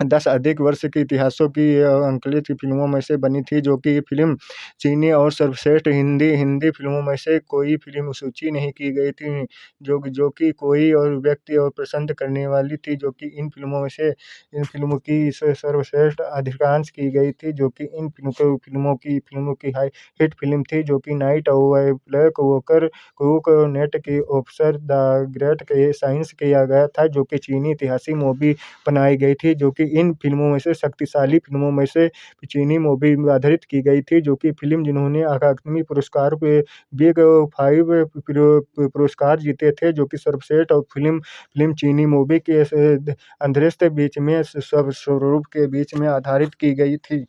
10 अधिक वर्ष के इतिहासों की अंकलित फ़िल्मों में से बनी थी, जो कि फ़िल्म चीनी और सर्वश्रेष्ठ हिंदी फ़िल्मों में से कोई फ़िल्म सूची नहीं की गई थी, जो कि कोई और व्यक्ति और पसंद करने वाली थी, जो कि इन फ़िल्मों की सर्वश्रेष्ठ अधिकांश की गई थी, जो कि इन फ़िल्मों की हाई हिट फ़िल्म थी, जो कि night of black walker crook net के ऑफिसर द ग्रेट के साइंस किया गया था, जो कि चीनी ऐतिहासिक मूवी बनाई गई थी, जो कि इन फ़िल्मों में से शक्तिशाली फ़िल्मों में से चीनी मूवी आधारित की गई थी, जो कि फ़िल्म जिन्होंने अकादमी पुरस्कार पे बिग 5 पुरस्कार जीते थे, जो कि सर्वश्रेष्ठ और फ़िल्म चीनी मूवी के अंतरिक्ष बीच में सब स्वरूप के बीच में आधारित की गई थी।